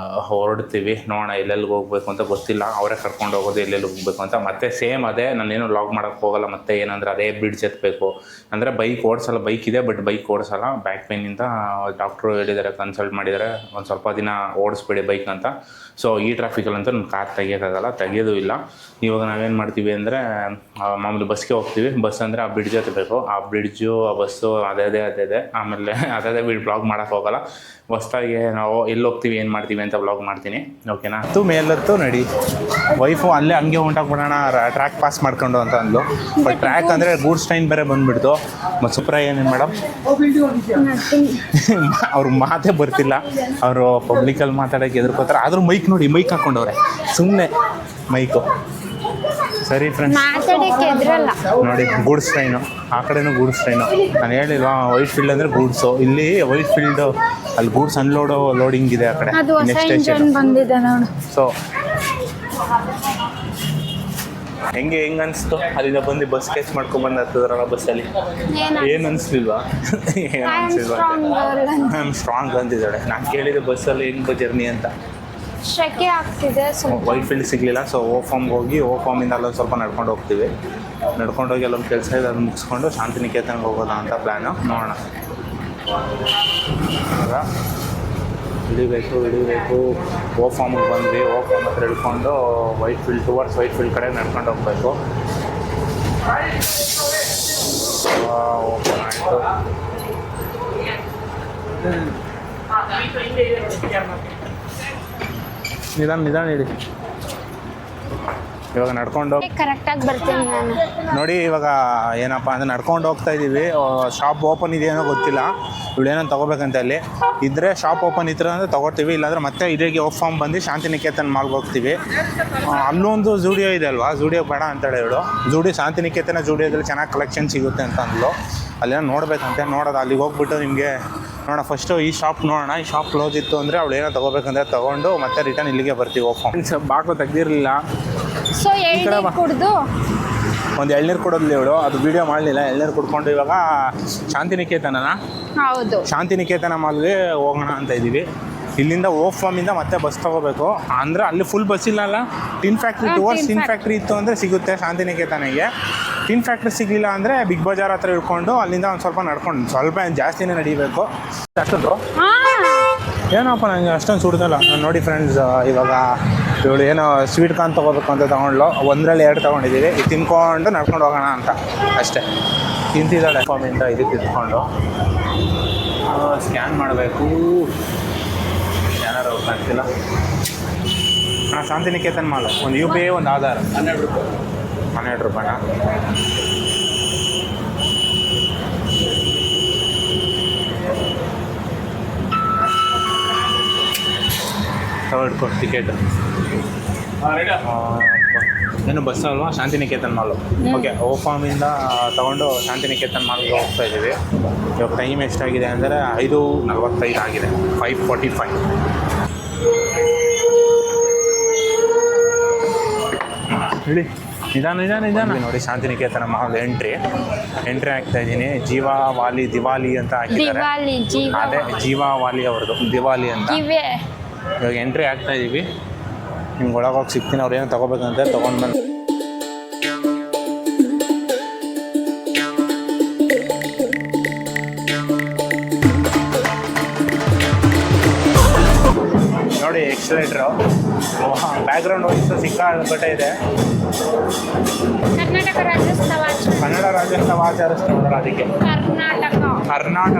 ಹೊರಡ್ತೀವಿ. ನೋಡೋಣ ಎಲ್ಲೆಲ್ಲಿಗೆ ಹೋಗ್ಬೇಕು ಅಂತ ಗೊತ್ತಿಲ್ಲ, ಅವರೇ ಕರ್ಕೊಂಡು ಹೋಗೋದು ಎಲ್ಲೆಲ್ಲಿ ಹೋಗ್ಬೇಕು ಅಂತ. ಮತ್ತೆ ಸೇಮ್ ಅದೇ, ನಾನೇನು ಲಾಗ್ ಮಾಡೋಕ್ಕೆ ಹೋಗಲ್ಲ. ಮತ್ತೆ ಏನಂದರೆ ಅದೇ ಬ್ರಿಡ್ಜ್ ಎತ್ತಬೇಕು ಅಂದರೆ ಬೈಕ್ ಓಡಿಸಲ್ಲ. ಬೈಕ್ ಇದೆ ಬಟ್ ಬೈಕ್ ಓಡಿಸಲ್ಲ, ಬ್ಯಾಕ್ ಪೇನಿಂದ ಡಾಕ್ಟ್ರು ಹೇಳಿದ್ದಾರೆ, ಕನ್ಸಲ್ಟ್ ಮಾಡಿದ್ದಾರೆ, ಒಂದು ಸ್ವಲ್ಪ ದಿನ ಓಡಿಸ್ಬೇಡಿ ಬೈಕ್ ಅಂತ. ಸೊ ಈ ಟ್ರಾಫಿಕಲ್ಲಂತೂ ನನ್ನ ಕಾರ್ ತೆಗಿಯೋಕ್ಕಾಗಲ್ಲ, ತೆಗಿಯೋದು ಇಲ್ಲ. ಇವಾಗ ನಾವೇನು ಮಾಡ್ತೀವಿ ಅಂದರೆ ಮಾಮೂಲಿ ಬಸ್ಗೆ ಹೋಗ್ತೀವಿ. ಬಸ್ ಅಂದರೆ ಆ ಬ್ರಿಡ್ಜ್ ಹತ್ತಬೇಕು, ಆ ಬ್ರಿಡ್ಜು ಆ ಬಸ್ಸು ಅದೇ ಆಮೇಲೆ ಅದೇ ಬ್ಲಾಗ್ ಮಾಡೋಕ್ಕೆ ಹೋಗಲ್ಲ. ಹೊಸ್ದಾಗಿ ನಾವು ಎಲ್ಲಿ ಹೋಗ್ತೀವಿ ಏನು ಮಾಡ್ತೀವಿ ಅಂತ ಬ್ಲಾಗ್ ಮಾಡ್ತೀನಿ. ಓಕೆನಾ? ಮೇಲತ್ತು ನಡಿ. ವೈಫು ಅಲ್ಲೇ ಹಂಗೆ ಹೊಂಟಾಗ್ಬಿಡೋಣ, ಟ್ರ್ಯಾಕ್ ಪಾಸ್ ಮಾಡ್ಕೊಂಡು ಅಂತ ಅಂದ್ಲು. ಬಟ್ ಟ್ರ್ಯಾಕ್ ಅಂದರೆ ಗೂಡ್ಸ್ ಟ್ರೈನ್ ಬೇರೆ ಬಂದುಬಿಡ್ತು. ಮತ್ತು ಸುಪ್ರಾಯ ಏನೇನು ಮೇಡಮ್ ಅವ್ರ ಮಾತೇ ಬರ್ತಿಲ್ಲ. ಅವರು ಪಬ್ಲಿಕಲ್ಲಿ ಮಾತಾಡೋಕ್ಕೆ ಎದುರ್ಕೋತಾರೆ. ಆದರೂ ಮೈಕ್ ನೋಡಿ, ಮೈಕ್ ಹಾಕ್ಕೊಂಡವ್ರೆ ಸುಮ್ಮನೆ ಮೈಕು. ಸರಿ ಫ್ರೆಂಡ್ಸ್, ನೋಡಿ ಗೂಡ್ಸ್ ಟ್ರೈನು, ಆ ಕಡೆನೂ ಗೂಡ್ಸ್ ಟ್ರೈನು. ನಾನು ಹೇಳಿಲ್ವಾ ವೈಟ್ ಫೀಲ್ಡ್ ಅಂದರೆ ಗೂಡ್ಸು. ಇಲ್ಲಿ ವೈಟ್ ಫೀಲ್ಡು ಅಲ್ಲಿ ಗೂಡ್ಸ್ ಅನ್ಲೋಡು ಲೋಡಿಂಗ್ ಇದೆ ಆ ಕಡೆ ನೆಕ್ಸ್ಟ್ ಸ್ಟೇಷನ್ ಬಂದಿದೆ ನೋಡಿ. ಸೊ ಹೆಂಗೆ ಅನಿಸ್ತು ಅಲ್ಲಿಂದ ಬಂದು ಬಸ್ ಕೇಸ್ ಮಾಡ್ಕೊಂಡ್ಬಂದು ಹತ್ತದ್ರಲ್ಲ ಬಸ್ಸಲ್ಲಿ? ಏನು ಅನಿಸ್ಲಿಲ್ವಾ? ಏನು ಅನಿಸಿಲ್ವಾ? ಐ ಆಮ್ ಸ್ಟ್ರಾಂಗ್ ಅಂತಿದ್ದಾಳೆ. ನಾನು ಕೇಳಿದೆ ಬಸ್ಸಲ್ಲಿ ಹೆಂಗೆ ಜರ್ನಿ ಅಂತ. ಶೆಕೆ ಆಗ್ತಿದೆ. ವೈಟ್ ಫೀಲ್ಡ್ ಸಿಗಲಿಲ್ಲ. ಸೊ ಓ ಫಾರ್ಮ್ಗೆ ಹೋಗಿ ಓ ಫಾರ್ಮಿಂದ ಅಲ್ಲೊಂದು ಸ್ವಲ್ಪ ನಡ್ಕೊಂಡು ಹೋಗ್ತೀವಿ. ನಡ್ಕೊಂಡೋಗಿ ಅಲ್ಲೊಂದು ಕೆಲಸ ಇದೆ, ಅದನ್ನು ಮುಗಿಸ್ಕೊಂಡು ಶಾಂತಿನಿಕೇತನ್ಗೆ ಹೋಗೋಣ ಅಂತ ಪ್ಲ್ಯಾನು. ನೋಡೋಣ. ಆಗ ಇಳಿಬೇಕು. ಓ ಫಾರ್ಮಿಗೆ ಬಂದ್ವಿ. ಓ ಫಾರ್ಮ್ ಹತ್ರ ಇಳ್ಕೊಂಡು Whitefield towards Whitefield ಕಡೆ ನಡ್ಕೊಂಡು ಹೋಗ್ಬೇಕು. ಓಪನ್ ಆಯಿತು. ನಿಧಾನ ಹೇಳಿ. ಇವಾಗ ನಡ್ಕೊಂಡು ಕರೆಕ್ಟಾಗಿ ಬರ್ತೀನಿ ನಾನು. ನೋಡಿ ಇವಾಗ ಏನಪ್ಪ ಅಂದರೆ ನಡ್ಕೊಂಡು ಹೋಗ್ತಾ ಇದ್ದೀವಿ. ಶಾಪ್ ಓಪನ್ ಇದೆಯೇನೋ ಗೊತ್ತಿಲ್ಲ. ಇವಳೇನೋ ತೊಗೋಬೇಕಂತ ಅಲ್ಲಿ ಇದ್ದರೆ ಶಾಪ್ ಓಪನ್ ಇದ್ರೆ ಅಂದರೆ ತೊಗೊಳ್ತೀವಿ. ಇಲ್ಲಾಂದರೆ ಮತ್ತೆ ಇದೇಗೆ ಓ ಫಾರ್ಮ್ ಬಂದು ಶಾಂತಿನಿಕೇತನ್ ಮಾಲ್ಗೆ ಹೋಗ್ತೀವಿ. ಅಲ್ಲೊಂದು ಜೂಡಿಯೋ ಇದೆ ಅಲ್ವಾ, ಜೂಡಿಯೋ ಬೇಡ ಅಂತೇಳಿ ಇವಳು. ಶಾಂತಿನಿಕೇತನ ಜೂಡಿಯೋದಲ್ಲಿ ಚೆನ್ನಾಗಿ ಕಲೆಕ್ಷನ್ ಸಿಗುತ್ತೆ ಅಂತ ಅಂದ್ಲು. ಅಲ್ಲೇನೋ ನೋಡಬೇಕಂತೆ. ನೋಡೋದು ಅಲ್ಲಿಗೆ ಹೋಗ್ಬಿಟ್ಟು ನಿಮಗೆ ನೋಡೋಣ. ಫಸ್ಟು ಈ ಶಾಪ್ ನೋಡೋಣ. ಈ ಶಾಪ್ ಕ್ಲೋಸ್ ಇತ್ತು ಅಂದರೆ ಅವಳು ಏನೋ ತೊಗೋಬೇಕಂದ್ರೆ ತೊಗೊಂಡು ಮತ್ತೆ ರಿಟರ್ನ್ ಇಲ್ಲಿಗೆ ಬರ್ತೀವಿ. ಓ ಫಾರ್ಮ್ ಬಾಕ್ಲು ತೆಗ್ದಿರಲಿಲ್ಲ. ಸೊ ಕುಡಿದು ಒಂದು ಎಳ್ನೀರು ಕೊಡೋದ್ಲಿ ಇವಳು, ಅದು ವೀಡಿಯೋ ಮಾಡಲಿಲ್ಲ. ಎಳ್ನೀರು ಕುಡ್ಕೊಂಡು ಇವಾಗ ಶಾಂತಿನಿಕೇತನ ಹೌದು ಶಾಂತಿನಿಕೇತನ ಮಾಲ್ಗೆ ಹೋಗೋಣ ಅಂತ ಇದ್ದೀವಿ. ಇಲ್ಲಿಂದ ಓ ಫಾರ್ಮಿಂದ ಮತ್ತೆ ಬಸ್ ತೊಗೋಬೇಕು. ಅಂದರೆ ಅಲ್ಲಿ ಫುಲ್ ಬಸ್ ಇಲ್ಲ. Tin factory towards tin factory ಇತ್ತು ಅಂದರೆ ಸಿಗುತ್ತೆ ಶಾಂತಿನಿಕೇತನಿಗೆ. ಟಿನ್ ಫ್ಯಾಕ್ಟ್ರಿ ಸಿಗಲಿಲ್ಲ ಅಂದರೆ ಬಿಗ್ ಬಜಾರ್ ಹತ್ರ ಇಳ್ಕೊಂಡು ಅಲ್ಲಿಂದ ಒಂದು ಸ್ವಲ್ಪ ನಡ್ಕೊಂಡು ಸ್ವಲ್ಪ ಜಾಸ್ತಿನೇ ನಡಿಬೇಕು. ಅಷ್ಟೊಂದು ಏನಪ್ಪ ನನಗೆ ಅಷ್ಟೊಂದು ಸುಡ್ದಲ್ಲ. ನಾನು ನೋಡಿ ಫ್ರೆಂಡ್ಸ್, ಇವಾಗ ಇವಳು ಏನೋ ಸ್ವೀಟ್ ಕಾರ್ನ್ ತೊಗೋಬೇಕು ಅಂತ ತೊಗೊಂಡ್ಲು. 1ರಲ್ಲಿ 2 ತೊಗೊಂಡಿದ್ದೀವಿ. ಇದು ತಿನ್ಕೊಂಡು ನಡ್ಕೊಂಡು ಹೋಗೋಣ ಅಂತ ಅಷ್ಟೇ. ತಿಂತಿದ್ದಾಳೆ ಫಾರ್ಮಿಂದ ಇದು ತಿನ್ಕೊಂಡು. ಸ್ಕ್ಯಾನ್ ಮಾಡಬೇಕು. ಸ್ಕ್ಯಾನರ್ ಕಾಣ್ತಿಲ್ಲ. ಶಾಂತಿನಿಕೇತನ್ ಮಾಲ್ ಒಂದು UPI ಒಂದು ಆಧಾರ್ 12 ರೂಪಾಯಿನಾ? ತಗೊಳ್ಕೊ ಟಿಕೆಟ್. ಏನು ಬಸ್ ಅಲ್ವಾ? ಶಾಂತಿನಿಕೇತನ್ ಮಾಲು. ಓಕೆ, ಓಫಾಮಿಂದ ತೊಗೊಂಡು ಶಾಂತಿನಿಕೇತನ್ ಮಾಲ್ಗೆ ಹೋಗ್ತಾ ಇದ್ದೀವಿ. ಇವಾಗ ಟೈಮ್ ಎಷ್ಟಾಗಿದೆ ಅಂದರೆ 5:45 ಆಗಿದೆ. 5:45. ಹೇಳಿ, ನಿಧಾನ ನೋಡಿ. ಶಾಂತಿನಿಕೇತನ ಮಾಲ್ ಎಂಟ್ರಿ ಆಗ್ತಾ ಇದ್ದೀನಿ. ಜೀವಾವಾಲಿ ದಿವಾಲಿ ಅಂತ ಹಾಕಿದ್ದಾರೆ. ಅದೇ ಜೀವಾವಾಲಿ ಅವ್ರದ್ದು ದಿವಾಲಿ ಅಂತ. ಇವಾಗ ಎಂಟ್ರಿ ಆಗ್ತಾ ಇದ್ದೀವಿ. ನಿಮ್ಗೆ ಒಳಗೋಗಿ ಸಿಗ್ತೀನಿ. ಅವ್ರು ಏನೋ ತೊಗೋಬೇಕಂತ ತೊಗೊಂಡು ಬಂದು ನೋಡಿ. ಎಕ್ಸಲೇಟ್ರು ಬ್ಯಾಕ್ಗ್ರೌಂಡ್ ವಾಯ್ಸು ಸಿಕ್ಕಾಪಟ್ಟೆ ಇದೆ. ಕನ್ನಡ ರಾಜ್ಯೋತ್ಸವ ಆಚರಿಸ್ತಾರೆ. ಅದಕ್ಕೆ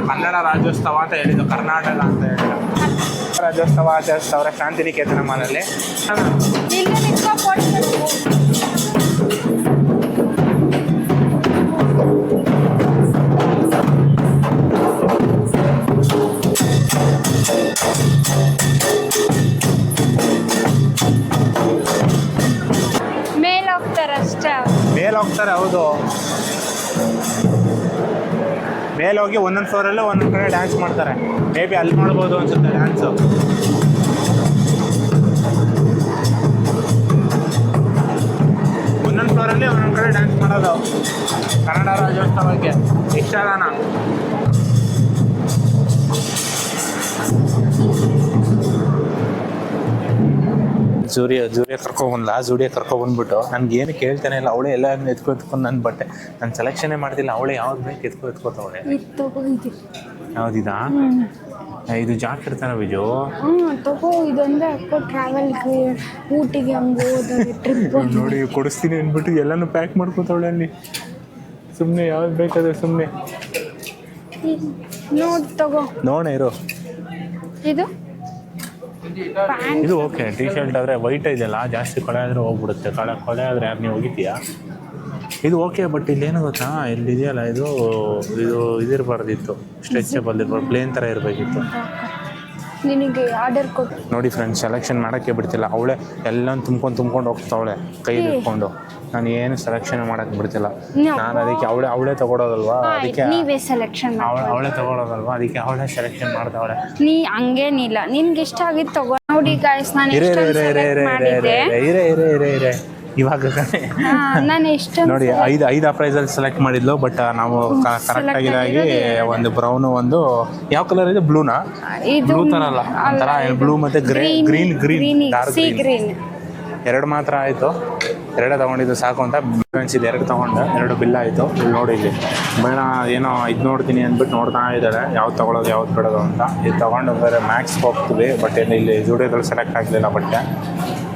ಕನ್ನಡ ರಾಜ್ಯೋತ್ಸವ ಅಂತ ಹೇಳಿದ್ದು, ಕರ್ನಾಟಕ ಅಂತ ಹೇಳಿದ್ರು. ರಾಜ್ಯೋತ್ಸವ ಆಚರಿಸ್ತವ್ರೆ ಶಾಂತಿನಿಕೇತನ ಮಾಲಲ್ಲಿ. ಮೇಲೆ ಹೋಗ್ತಾರೆ. ಹೌದು, ಮೇಲೆ ಹೋಗಿ ಒಂದೊಂದು ಫ್ಲೋರಲ್ಲೂ ಒಂದೊಂದು ಕಡೆ ಡ್ಯಾನ್ಸ್ ಮಾಡ್ತಾರೆ. ಮೇ ಬಿ ಅಲ್ಲಿ ಮಾಡ್ಬೋದು ಅನ್ಸುತ್ತೆ ಡ್ಯಾನ್ಸು. ಒಂದೊಂದು ಫ್ಲೋರಲ್ಲಿ ಒಂದೊಂದು ಕಡೆ ಡ್ಯಾನ್ಸ್ ಮಾಡೋದು ಕನ್ನಡ ರಾಜ್ಯೋತ್ಸವಕ್ಕೆ. ಯಕ್ಷಗಾನ. ಜೂರಿಯ ಕರ್ಕೊಬಂದ್ಬಿಟ್ಟು ನನಗೆ ಏನು ಕೇಳ್ತಾನೆ ಇಲ್ಲ. ಅವಳೇ ಎಲ್ಲ ಎತ್ಕೊಂಡು ನನ್ನ ಬಟ್ಟೆ ನಾನು ಸೆಲೆಕ್ಷನೇ ಮಾಡ್ತಿಲ್ಲ. ಅವಳೇ ಯಾವ್ದು ಬೇಕು ಎತ್ಕೋತಾವಳೆ. ಯಾವುದಿದಾ? ಇದು ಜಾಕೆಟ್ ತಾನೆ ಬಿಜು? ತಗೋ. ಇದೊಂದೇ ಟ್ರಾವೆಲ್ಗೆ, ಊಟಿಗೆ ಹಂಗೆ ಹೋದ್ರೆ ಟ್ರಿಪ್ ನೋಡಿ ಕೊಡಿಸ್ತೀನಿ ಅಂದ್ಬಿಟ್ಟು ಎಲ್ಲನೂ ಪ್ಯಾಕ್ ಮಾಡ್ಕೋತಾವಳೆ ಅಲ್ಲಿ. ಸುಮ್ಮನೆ ಯಾವ್ದು ಬೇಕಾದ್ರೆ ಸುಮ್ಮನೆ ನೋಡಿ ತಗೋ. ನೋಡ ಇರು. ಇದು ಓಕೆ. ಟಿ ಶರ್ಟ್ ಆದರೆ ವೈಟ್ ಇದೆಯಲ್ಲ, ಜಾಸ್ತಿ ಕೊಳೆ ಆದರೆ ಹೋಗ್ಬಿಡುತ್ತೆ. ಕೊಳೆ ಆದರೆ ಯಾರು ನೀವು ಹೋಗಿತೀಯಾ? ಇದು ಓಕೆ. ಬಟ್ ಇಲ್ಲೇನು ಗೊತ್ತಾ, ಇಲ್ಲಿದೆಯಲ್ಲ ಇದು ಇದಿರಬಾರ್ದಿತ್ತು. ಸ್ಟ್ರೆಚಬಲ್ ಇರಬಾರ್ದು, ಪ್ಲೇನ್ ಥರ ಇರಬೇಕಿತ್ತು. ನಿನಗೆ ಆರ್ಡರ್ ಕೊಟ್ಟು ನೋಡಿ ಫ್ರೆಂಡ್ಸ್, ಸೆಲೆಕ್ಷನ್ ಮಾಡೋಕ್ಕೆ ಬಿಡ್ತಿಲ್ಲ. ಅವಳೇ ಎಲ್ಲನೂ ತುಂಬ್ಕೊಂಡು ಹೋಗ್ತಾವಳೆ ಕೈಲಿ ಇಟ್ಕೊಂಡು. ನಾನು ಏನು ಸೆಲೆಕ್ಷನ್ ಮಾಡೋಕ್ಕೆ ಬಿಡ್ತಿಲ್ಲ. ನಾನು ಅದಕ್ಕೆ ಅವಳೇ ತಗೊಳೋದಲ್ವಾ, ಅದಕ್ಕೆ ನೀವೇ ಸೆಲೆಕ್ಷನ್ ಅವಳೇ ತಗೊಳೋದಲ್ವಾ, ಅದಕ್ಕೆ ಅವಳೇ ಸೆಲೆಕ್ಷನ್ ಮಾಡ್ತಾವಳೆ. ನೀ ಹಂಗೇನಿಲ್ಲ, ನಿನ್ಗೆ ಇಷ್ಟ ಆಗಿದ್ದು ತಗೋ. ನೋಡಿ ಗಾಯ್ಸ್, ನಾನು ಇರೇ ಇವಾಗ ನಾನು ಎಷ್ಟು ನೋಡಿ 5 ಪ್ರೈಸಲ್ಲಿ ಸೆಲೆಕ್ಟ್ ಮಾಡಿದ್ಲು. ಬಟ್ ನಾವು ಕರೆಕ್ಟ್ ಆಗಿದಾಗಿ ಒಂದು ಬ್ರೌನು, ಒಂದು ಯಾವ ಕಲರ್ ಇದೆ? ಬ್ಲೂನಾ? ಬ್ಲೂ ಥರ ಅಲ್ಲ, ಒಂಥರ ಬ್ಲೂ ಮತ್ತು ಗ್ರೀನ್ ಡಾರ್ಕ್ ಗ್ರೀನ್. 2 ಮಾತ್ರ ಆಯಿತು. 2 ತೊಗೊಂಡಿದ್ದು ಸಾಕು ಅಂತ ಅನಿಸಿದ್ದು. 2 ತೊಗೊಂಡೆ, 2 ಬಿಲ್ ಆಯಿತು. ಇಲ್ಲಿ ನೋಡಿ, ಇಲ್ಲಿ ಬೇಡ ಏನೋ ಇದು ನೋಡ್ತೀನಿ ಅಂದ್ಬಿಟ್ಟು ನೋಡ್ತಾ ಇದ್ದಾಳೆ ಯಾವ್ದು ತೊಗೊಳೋದು ಯಾವ್ದು ಬಿಡೋದು ಅಂತ. ಇದು ತೊಗೊಂಡು ಬೇರೆ ಮ್ಯಾಕ್ಸ್ಗೆ ಹೋಗ್ತೀವಿ. ಬಟ್ ಇಲ್ಲಿ ಜೂಡಿಯೋದಲ್ಲಿ ಸೆಲೆಕ್ಟ್ ಆಗಲಿಲ್ಲ ಬಟ್ಟೆ.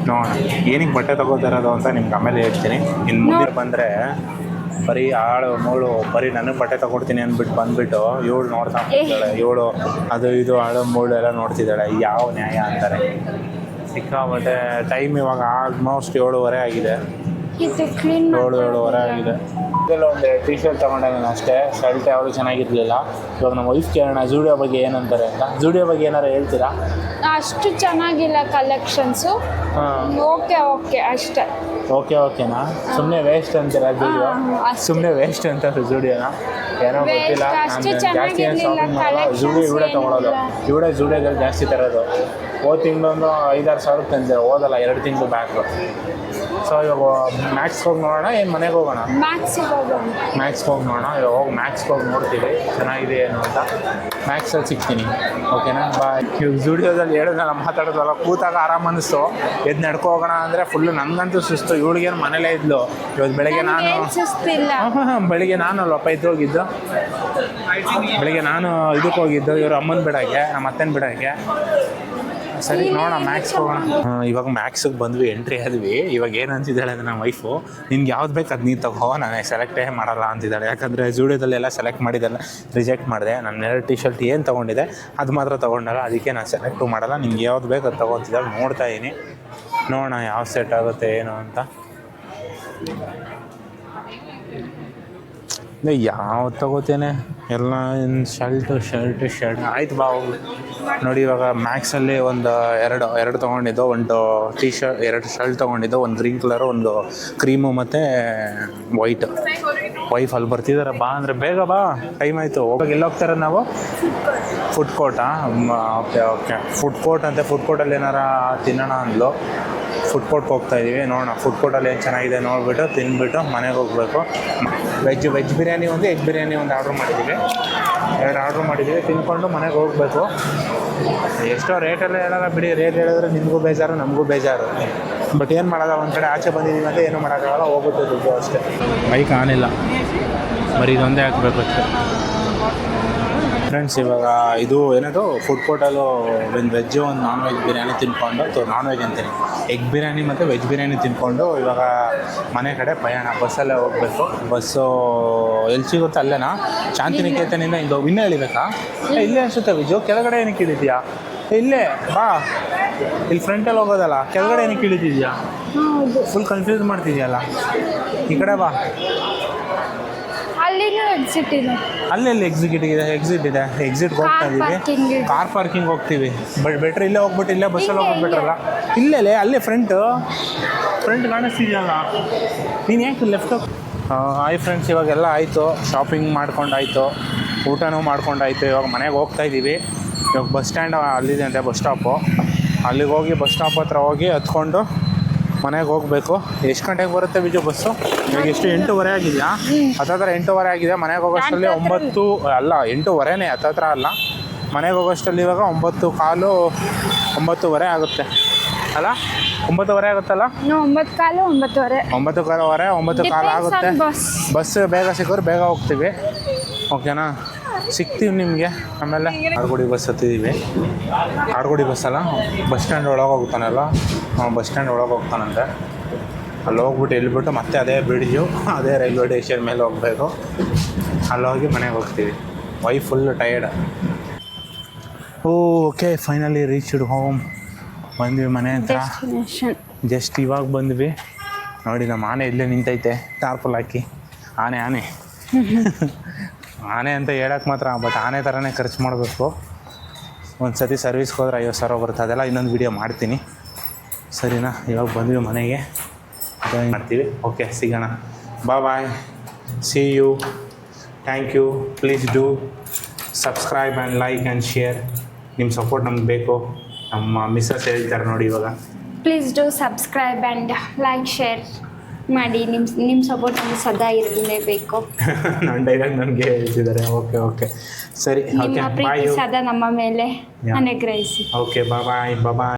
ನೋಡೋಣ ಏನಕ್ಕೆ ಬಟ್ಟೆ ತೊಗೋತಿರೋದು ಅಂತ ನಿಮ್ಗೆ ಆಮೇಲೆ ಹೇಳ್ತೀನಿ. ಇನ್ನು ಮುಂದೆ ಬಂದರೆ ಬರೀ ಮೂಳು ಬರೀ ನನಗೆ ಬಟ್ಟೆ ತೊಗೊಡ್ತೀನಿ ಅಂದ್ಬಿಟ್ಟು ಬಂದುಬಿಟ್ಟು ಇವಳು ನೋಡ್ತಾ ಇದ್ದಾಳೆ. ಇವಳು ಅದು ಇದು ಮೂಳು ಎಲ್ಲ ನೋಡ್ತಿದ್ದಾಳೆ. ಯಾವ ನ್ಯಾಯ ಅಂತಾರೆ. ಸಿಕ್ಕಾಬಟ್ಟೆ ಟೈಮ್ ಇವಾಗ ಆಲ್ಮೋಸ್ಟ್ 7:30 ಆಗಿದೆ. 7:30 ಆಗಿದೆ. ಇದೆಲ್ಲ ಒಂದು ಟಿ ಶರ್ಟ್ ತೊಗೊಂಡೆ ನಾನು ಅಷ್ಟೇ. ಶರ್ಟ್ ಯಾವುದು ಚೆನ್ನಾಗಿರಲಿಲ್ಲ. ಇವಾಗ ನಮ್ಮ ವೈಫ್ ಕೇಳೋಣ ಜೂಡಿಯೋ ಬಗ್ಗೆ ಏನಂತಾರೆ ಅಂತ. ಜೂಡಿಯೋ ಬಗ್ಗೆ ಏನಾರು ಹೇಳ್ತೀರಾ? ಅಷ್ಟು ಚೆನ್ನಾಗಿಲ್ಲ ಕಲೆಕ್ಷನ್ಸು. ಓಕೆ ಅಷ್ಟೇ. ಓಕೆನಾ? ಸುಮ್ಮನೆ ವೇಸ್ಟ್ ಅಂತೀರಾ ಜೂಡಿಯೋ? ಸುಮ್ಮನೆ ವೇಸ್ಟ್ ಅಂತ ಜೂಡಿಯೋನ ಏನೋ ಗೊತ್ತಿಲ್ಲ. ನಾನು ಜಾಸ್ತಿ ಏನು ಶಾಪಿಂಗ್ ಮಾಡಲ್ಲ. ಇವಳೇ ತೊಗೊಳೋದು. ಜೂಡಿಯೋದಲ್ಲಿ ಜಾಸ್ತಿ ತರೋದು. ಹೋದ ತಿಂಗಳು ಒಂದು 5-6 ಸಾವಿರ ತಂದೆ. ಓದಲ್ಲ 2 ತಿಂಗಳು ಬ್ಯಾಕು. ಸೊ ಇವಾಗ ಮ್ಯಾಕ್ಸ್ಗೆ ಹೋಗಿ ನೋಡೋಣ, ಏನು ಮನೆಗೆ ಹೋಗೋಣ? ಮ್ಯಾಕ್ಸ್ಗೆ ಹೋಗಿ ನೋಡೋಣ. ಇವಾಗ ಮ್ಯಾಕ್ಸ್ಗೆ ಹೋಗಿ ನೋಡ್ತೀವಿ ಚೆನ್ನಾಗಿದೆ ಏನು ಅಂತ. ಮ್ಯಾಕ್ಸಲ್ಲಿ ಸಿಗ್ತೀನಿ. ಓಕೆನಾ? ಬಾಯ್. ಇವಾಗ ಜೂಡಿಯೋದಲ್ಲಿ ಹೇಳಿದ್ನಲ್ಲ ಮಾತಾಡೋದಲ್ಲ, ಕೂತಾಗ ಆರಾಮ ಅನ್ನಿಸ್ತು. ಎದ್ದು ನಡ್ಕೊ ಹೋಗೋಣ ಅಂದರೆ ಫುಲ್ಲು ನನಗಂತೂ ಸುಸ್ತು. ಇವಳಿಗೇನು ಮನೇಲೇ ಇದ್ಲು. ಇವತ್ತು ಬೆಳಗ್ಗೆ ಬೆಳಿಗ್ಗೆ ನಾನು ಅಲ್ವಪ್ಪ ಹೋಗಿದ್ದು. ಬೆಳಿಗ್ಗೆ ನಾನು ಇದಕ್ಕೆ ಹೋಗಿದ್ದು, ಇವರು ಅಮ್ಮನ ಬಿಡೋಕ್ಕೆ, ನಮ್ಮ ಅತ್ತನ ಬಿಡೋಕ್ಕೆ. ಸರಿ ನೋಡೋಣ, ಮ್ಯಾಕ್ಸ್ಗೆ ಹೋಗೋಣ. ಇವಾಗ ಮ್ಯಾಕ್ಸಿಗೆ ಬಂದ್ವಿ, ಎಂಟ್ರಿ ಆದ್ವಿ. ಇವಾಗ ಏನು ಅಂತಿದ್ದಾಳೆ ಅಂದರೆ ನಮ್ಮ ವೈಫು, ನಿನ್ಗೆ ಯಾವ್ದು ಬೇಕು ಅದು ನೀನು ತಗೋ, ನಾನು ಸೆಲೆಕ್ಟೇ ಮಾಡಲ್ಲ ಅಂತಿದ್ದಾಳೆ. ಯಾಕಂದರೆ ಜೂಡಿಯೋದಲ್ಲೆಲ್ಲ ಸೆಲೆಕ್ಟ್ ಮಾಡಿದ್ದೆಲ್ಲ ರಿಜೆಕ್ಟ್ ಮಾಡಿದೆ. ನಾನು 2 ಟಿ ಶರ್ಟ್ ಏನು ತೊಗೊಂಡಿದ್ದೆ ಅದು ಮಾತ್ರ ತೊಗೊಂಡಲ್ಲ. ಅದಕ್ಕೆ ನಾನು ಸೆಲೆಕ್ಟು ಮಾಡಲ್ಲ. ನಿಮ್ಗೆ ಯಾವ್ದು ಬೇಕು ಅದು ತೊಗೊತಿದ್ದಾಳೆ. ನೋಡ್ತಾ ಇದ್ದೀನಿ, ನೋಡೋಣ ಯಾವ ಸೆಟ್ ಆಗುತ್ತೆ ಏನು ಅಂತ. ಯಾವ್ದು ತಗೋತೇನೆ ಎಲ್ಲ ಶರ್ಟ್ ಆಯ್ತು ಬಾ ಹೋಗ್ಲಿ. ನೋಡಿ ಇವಾಗ ಮ್ಯಾಕ್ಸಲ್ಲಿ ಎರಡು ತೊಗೊಂಡಿದ್ದು, ಒಂದು ಎರಡು ಶರ್ಟ್ ತೊಗೊಂಡಿದ್ದು, ಒಂದು ಗ್ರೀನ್ ಕಲರು, ಒಂದು ಕ್ರೀಮು ಮತ್ತು ವೈಫ್ ಅಲ್ಲಿ ಬರ್ತಿದ್ದಾರೆ. ಬಾ ಅಂದರೆ ಬೇಗ ಬಾ, ಟೈಮ್ ಆಯಿತು. ಹೋಗಿ ಎಲ್ಲಿ ಹೋಗ್ತಾರೆ ನಾವು? ಫುಡ್ ಕೋರ್ಟಾ? ಓಕೆ ಫುಡ್ ಕೋರ್ಟ್ ಅಂತೆ. ಫುಡ್ ಕೋರ್ಟಲ್ಲಿ ಏನಾರ ತಿನ್ನೋಣ ಅಂದ್ಲು. ಫುಡ್ ಕೋರ್ಟ್ಗೆ ಹೋಗ್ತಾ ಇದ್ದೀವಿ. ನೋಡೋಣ ಫುಡ್ ಕೋರ್ಟಲ್ಲಿ ಏನು ಚೆನ್ನಾಗಿದೆ ನೋಡಿಬಿಟ್ಟು ತಿಂದ್ಬಿಟ್ಟು ಮನೆಗೆ ಹೋಗಬೇಕು. ವೆಜ್ ಬಿರಿಯಾನಿ ಒಂದು, ಎಗ್ ಬಿರಿಯಾನಿ ಒಂದು ಆರ್ಡ್ರ್ ಮಾಡಿದ್ದೀವಿ. 2 ಆರ್ಡ್ರ್ ಮಾಡಿದ್ದೀವಿ. ತಿಂದ್ಕೊಂಡು ಮನೆಗೆ ಹೋಗಬೇಕು. ಎಷ್ಟೋ ರೇಟೆಲ್ಲ ಹೇಳೋಲ್ಲ ಬಿಡಿ. ರೇಟ್ ಹೇಳಿದ್ರೆ ನಿಮಗೂ ಬೇಜಾರು, ನಮಗೂ ಬೇಜಾರು. ಬಟ್ ಏನು ಮಾಡೋಲ್ಲ, ಒಂದು ಕಡೆ ಆಚೆ ಬಂದಿದ್ದೀವಿ ಅಂತ ಏನೂ ಮಾಡೋಕ್ಕಾಗಲ್ಲ. ಹೋಗುತ್ತೆ ದುಡ್ಡು ಅಷ್ಟೇ. ಬೈಕ್ ಆನಿಲ್ಲ, ಬರೀ ಇದೊಂದೇ ಹಾಕಬೇಕು ಅಷ್ಟೇ. ಫ್ರೆಂಡ್ಸ್, ಇವಾಗ ಇದು ಏನದು ಫುಡ್ ಕೋರ್ಟಲ್ಲೂ ಒಂದು ವೆಜ್ಜು, ಒಂದು ನಾನ್ ವೆಜ್ ಬಿರಿಯಾನಿ ತಿನ್ಕೊಂಡು, ನಾನ್ ವೆಜ್ ಅಂತೀನಿ, ಎಗ್ ಬಿರಿಯಾನಿ ಮತ್ತು ವೆಜ್ ಬಿರಿಯಾನಿ ತಿನ್ಕೊಂಡು ಇವಾಗ ಮನೆ ಕಡೆ ಪಯಣ. ಬಸ್ಸಲ್ಲೇ ಹೋಗಬೇಕು. ಬಸ್ಸು ಎಲ್ಲಿ ಸಿಗುತ್ತೆ ಅಲ್ಲೇನಾ? ಶಾಂತಿನಿಕೇತನಿಂದ ಇನ್ನೂ ಇಳಿಬೇಕಾ? ಇಲ್ಲೇ ಅನಿಸುತ್ತೆ ವಿಜು. ಕೆಳಗಡೆ ಏನಕ್ಕೆ ಇಳಿತೀಯಾ? ಇಲ್ಲೇ ಬಾ, ಇಲ್ಲಿ ಫ್ರಂಟಲ್ಲಿ ಹೋಗೋದಲ್ಲ, ಕೆಳಗಡೆ ಏನಕ್ಕೆ ಇಳಿತಿದ್ಯಾ? Full confuse ಮಾಡ್ತಿದ್ಯಲ್ಲ. ಈ ಕಡೆ ಬಾ. ಅಲ್ಲಿನೂ ಎಕ್ಸಿಟ್ ಇದೆ. ಅಲ್ಲೆಲ್ಲಿ ಎಕ್ಸಿಟ್ಗೆ ಇದೆ? ಎಕ್ಸಿಟ್ಗೆ ಹೋಗ್ತಾ ಇದ್ದೀವಿ. ಕಾರ್ ಪಾರ್ಕಿಂಗ್ ಹೋಗ್ತೀವಿ. ಬೆಟ್ರ್ ಇಲ್ಲೇ ಹೋಗ್ಬಿಟ್ಟು ಇಲ್ಲೇ ಬಸ್ಸಲ್ಲಿ ಹೋಗ್ಬಿಟ್ರಲ್ಲ. ಇಲ್ಲೇ ಅಲ್ಲೇ ಫ್ರಂಟ್ ಕಾಣಿಸ್ತಿದೆಯಲ್ಲ. ನೀನು ಯಾಕೆ ಲೆಫ್ಟ್ ಹಾಯ್ ಫ್ರೆಂಡ್ಸ್, ಇವಾಗೆಲ್ಲ ಆಯಿತು. ಶಾಪಿಂಗ್ ಮಾಡ್ಕೊಂಡಾಯಿತು, ಊಟನೂ ಮಾಡ್ಕೊಂಡಾಯಿತು. ಇವಾಗ ಮನೆಗೆ ಹೋಗ್ತಾ ಇದ್ದೀವಿ. ಇವಾಗ ಬಸ್ ಸ್ಟ್ಯಾಂಡ್ ಅಲ್ಲಿದೆ ಅಂತೆ, ಬಸ್ ಸ್ಟಾಪು. ಅಲ್ಲಿಗೆ ಹೋಗಿ ಬಸ್ ಸ್ಟಾಪ್ ಹತ್ರ ಹೋಗಿ ಹತ್ಕೊಂಡು ಮನೆಗೆ ಹೋಗಬೇಕು. ಎಷ್ಟು ಗಂಟೆಗೆ ಬರುತ್ತೆ ವಿಜು ಬಸ್ಸು? ಇವಾಗ ಎಷ್ಟು 8:30 ಆಗಿದೆಯಾ? ಹತ್ತತ್ರ 8:30 ಆಗಿದೆ. ಮನೆಗೆ ಹೋಗೋಷ್ಟರಲ್ಲಿ 9 ಅಲ್ಲ 8:30ನೇ, ಹತ್ತತ್ರ ಅಲ್ಲ. ಮನೆಗೆ ಹೋಗೋಷ್ಟರಲ್ಲಿ ಇವಾಗ 9:15 9:30 ಆಗುತ್ತೆ ಅಲ್ಲ? 9:30 ಆಗುತ್ತಲ್ಲ? 9:15 9:15 9:15 ಆಗುತ್ತೆ. ಬಸ್ ಬೇಗ ಸಿಕ್ಕೋರು ಬೇಗ ಹೋಗ್ತೀವಿ. ಓಕೆನಾ? ಸಿಗ್ತೀವಿ ನಿಮಗೆ. ಆಮೇಲೆ ಆಡ್ಗೋಡಿ ಬಸ್ ಹತ್ತಿದ್ದೀವಿ. ಆಡ್ಗೋಡಿ ಬಸ್ ಅಲ್ಲ, ಬಸ್ ಸ್ಟ್ಯಾಂಡ್ ಒಳಗೆ ಹೋಗ್ತಾನಲ್ಲ, ಬಸ್ ಸ್ಟ್ಯಾಂಡ್ ಒಳಗೆ ಹೋಗ್ತಾನಂತೆ. ಅಲ್ಲಿ ಹೋಗ್ಬಿಟ್ಟು ಇಳ್ಬಿಟ್ಟು ಮತ್ತೆ ಅದೇ ಬ್ರಿಡ್ಜು, ಅದೇ ರೈಲ್ವೆ ಸ್ಟೇಷನ್ ಮೇಲೆ ಹೋಗಬೇಕು. ಅಲ್ಲಿ ಹೋಗಿ ಮನೆಗೆ ಹೋಗ್ತೀವಿ. Wife full tired. Okay, finally reached home. ಬಂದ್ವಿ ಮನೆ ಹತ್ರ. ಜಸ್ಟ್ ಇವಾಗ ಬಂದ್ವಿ. ನೋಡಿ ನಮ್ಮ ಆನೆ ಇಲ್ಲೇ ನಿಂತೈತೆ ಟಾರ್ಪಲ್ ಹಾಕಿ. ಆನೆ ಆನೆ ಅಂತ ಹೇಳಕ್ಕೆ ಮಾತ್ರ, ಬಟ್ ಆನೆ ಥರನೇ ಖರ್ಚು ಮಾಡಬೇಕು. ಒಂದು ಸತಿ ಸರ್ವಿಸ್ಗೆ ಹೋದ್ರೆ 50,000 ಬರುತ್ತೆ. ಅದೆಲ್ಲ ಇನ್ನೊಂದು ವೀಡಿಯೋ ಮಾಡ್ತೀನಿ, ಸರಿನಾ? ಇವಾಗ ಬಂದ್ವಿ ಮನೆಗೆ, ಜಾಯಿನ್ ಮಾಡ್ತೀವಿ. ಓಕೆ, ಸಿಗೋಣ. Bye, see you. Thank you. Please do subscribe and like and share. ನಿಮ್ಮ ಸಪೋರ್ಟ್ ನಮ್ಗೆ ಬೇಕು. ನಮ್ಮ ಮಿಸ್ಸಸ್ ಹೇಳ್ತಾರೆ ನೋಡಿ ಇವಾಗ. Please do subscribe and like share ಮಾಡಿ. ನಿಮ್ಮ ಸಪೋರ್ಟ್ ನಮಗೆ ಸದಾ ಇರಲೇಬೇಕು. ನನ್ನ ಡೈಲಾಗ್ ನನಗೆ ಹೇಳ್ತಿದ್ದಾರೆ. ಓಕೆ ಸರಿ. ನಿಮ್ಮ ಪ್ರೀತಿ ಸದಾ ನಮ್ಮ ಮೇಲೆ ಅನುಗ್ರಹಿಸಿ. ಓಕೆ, ಬಾಯ್.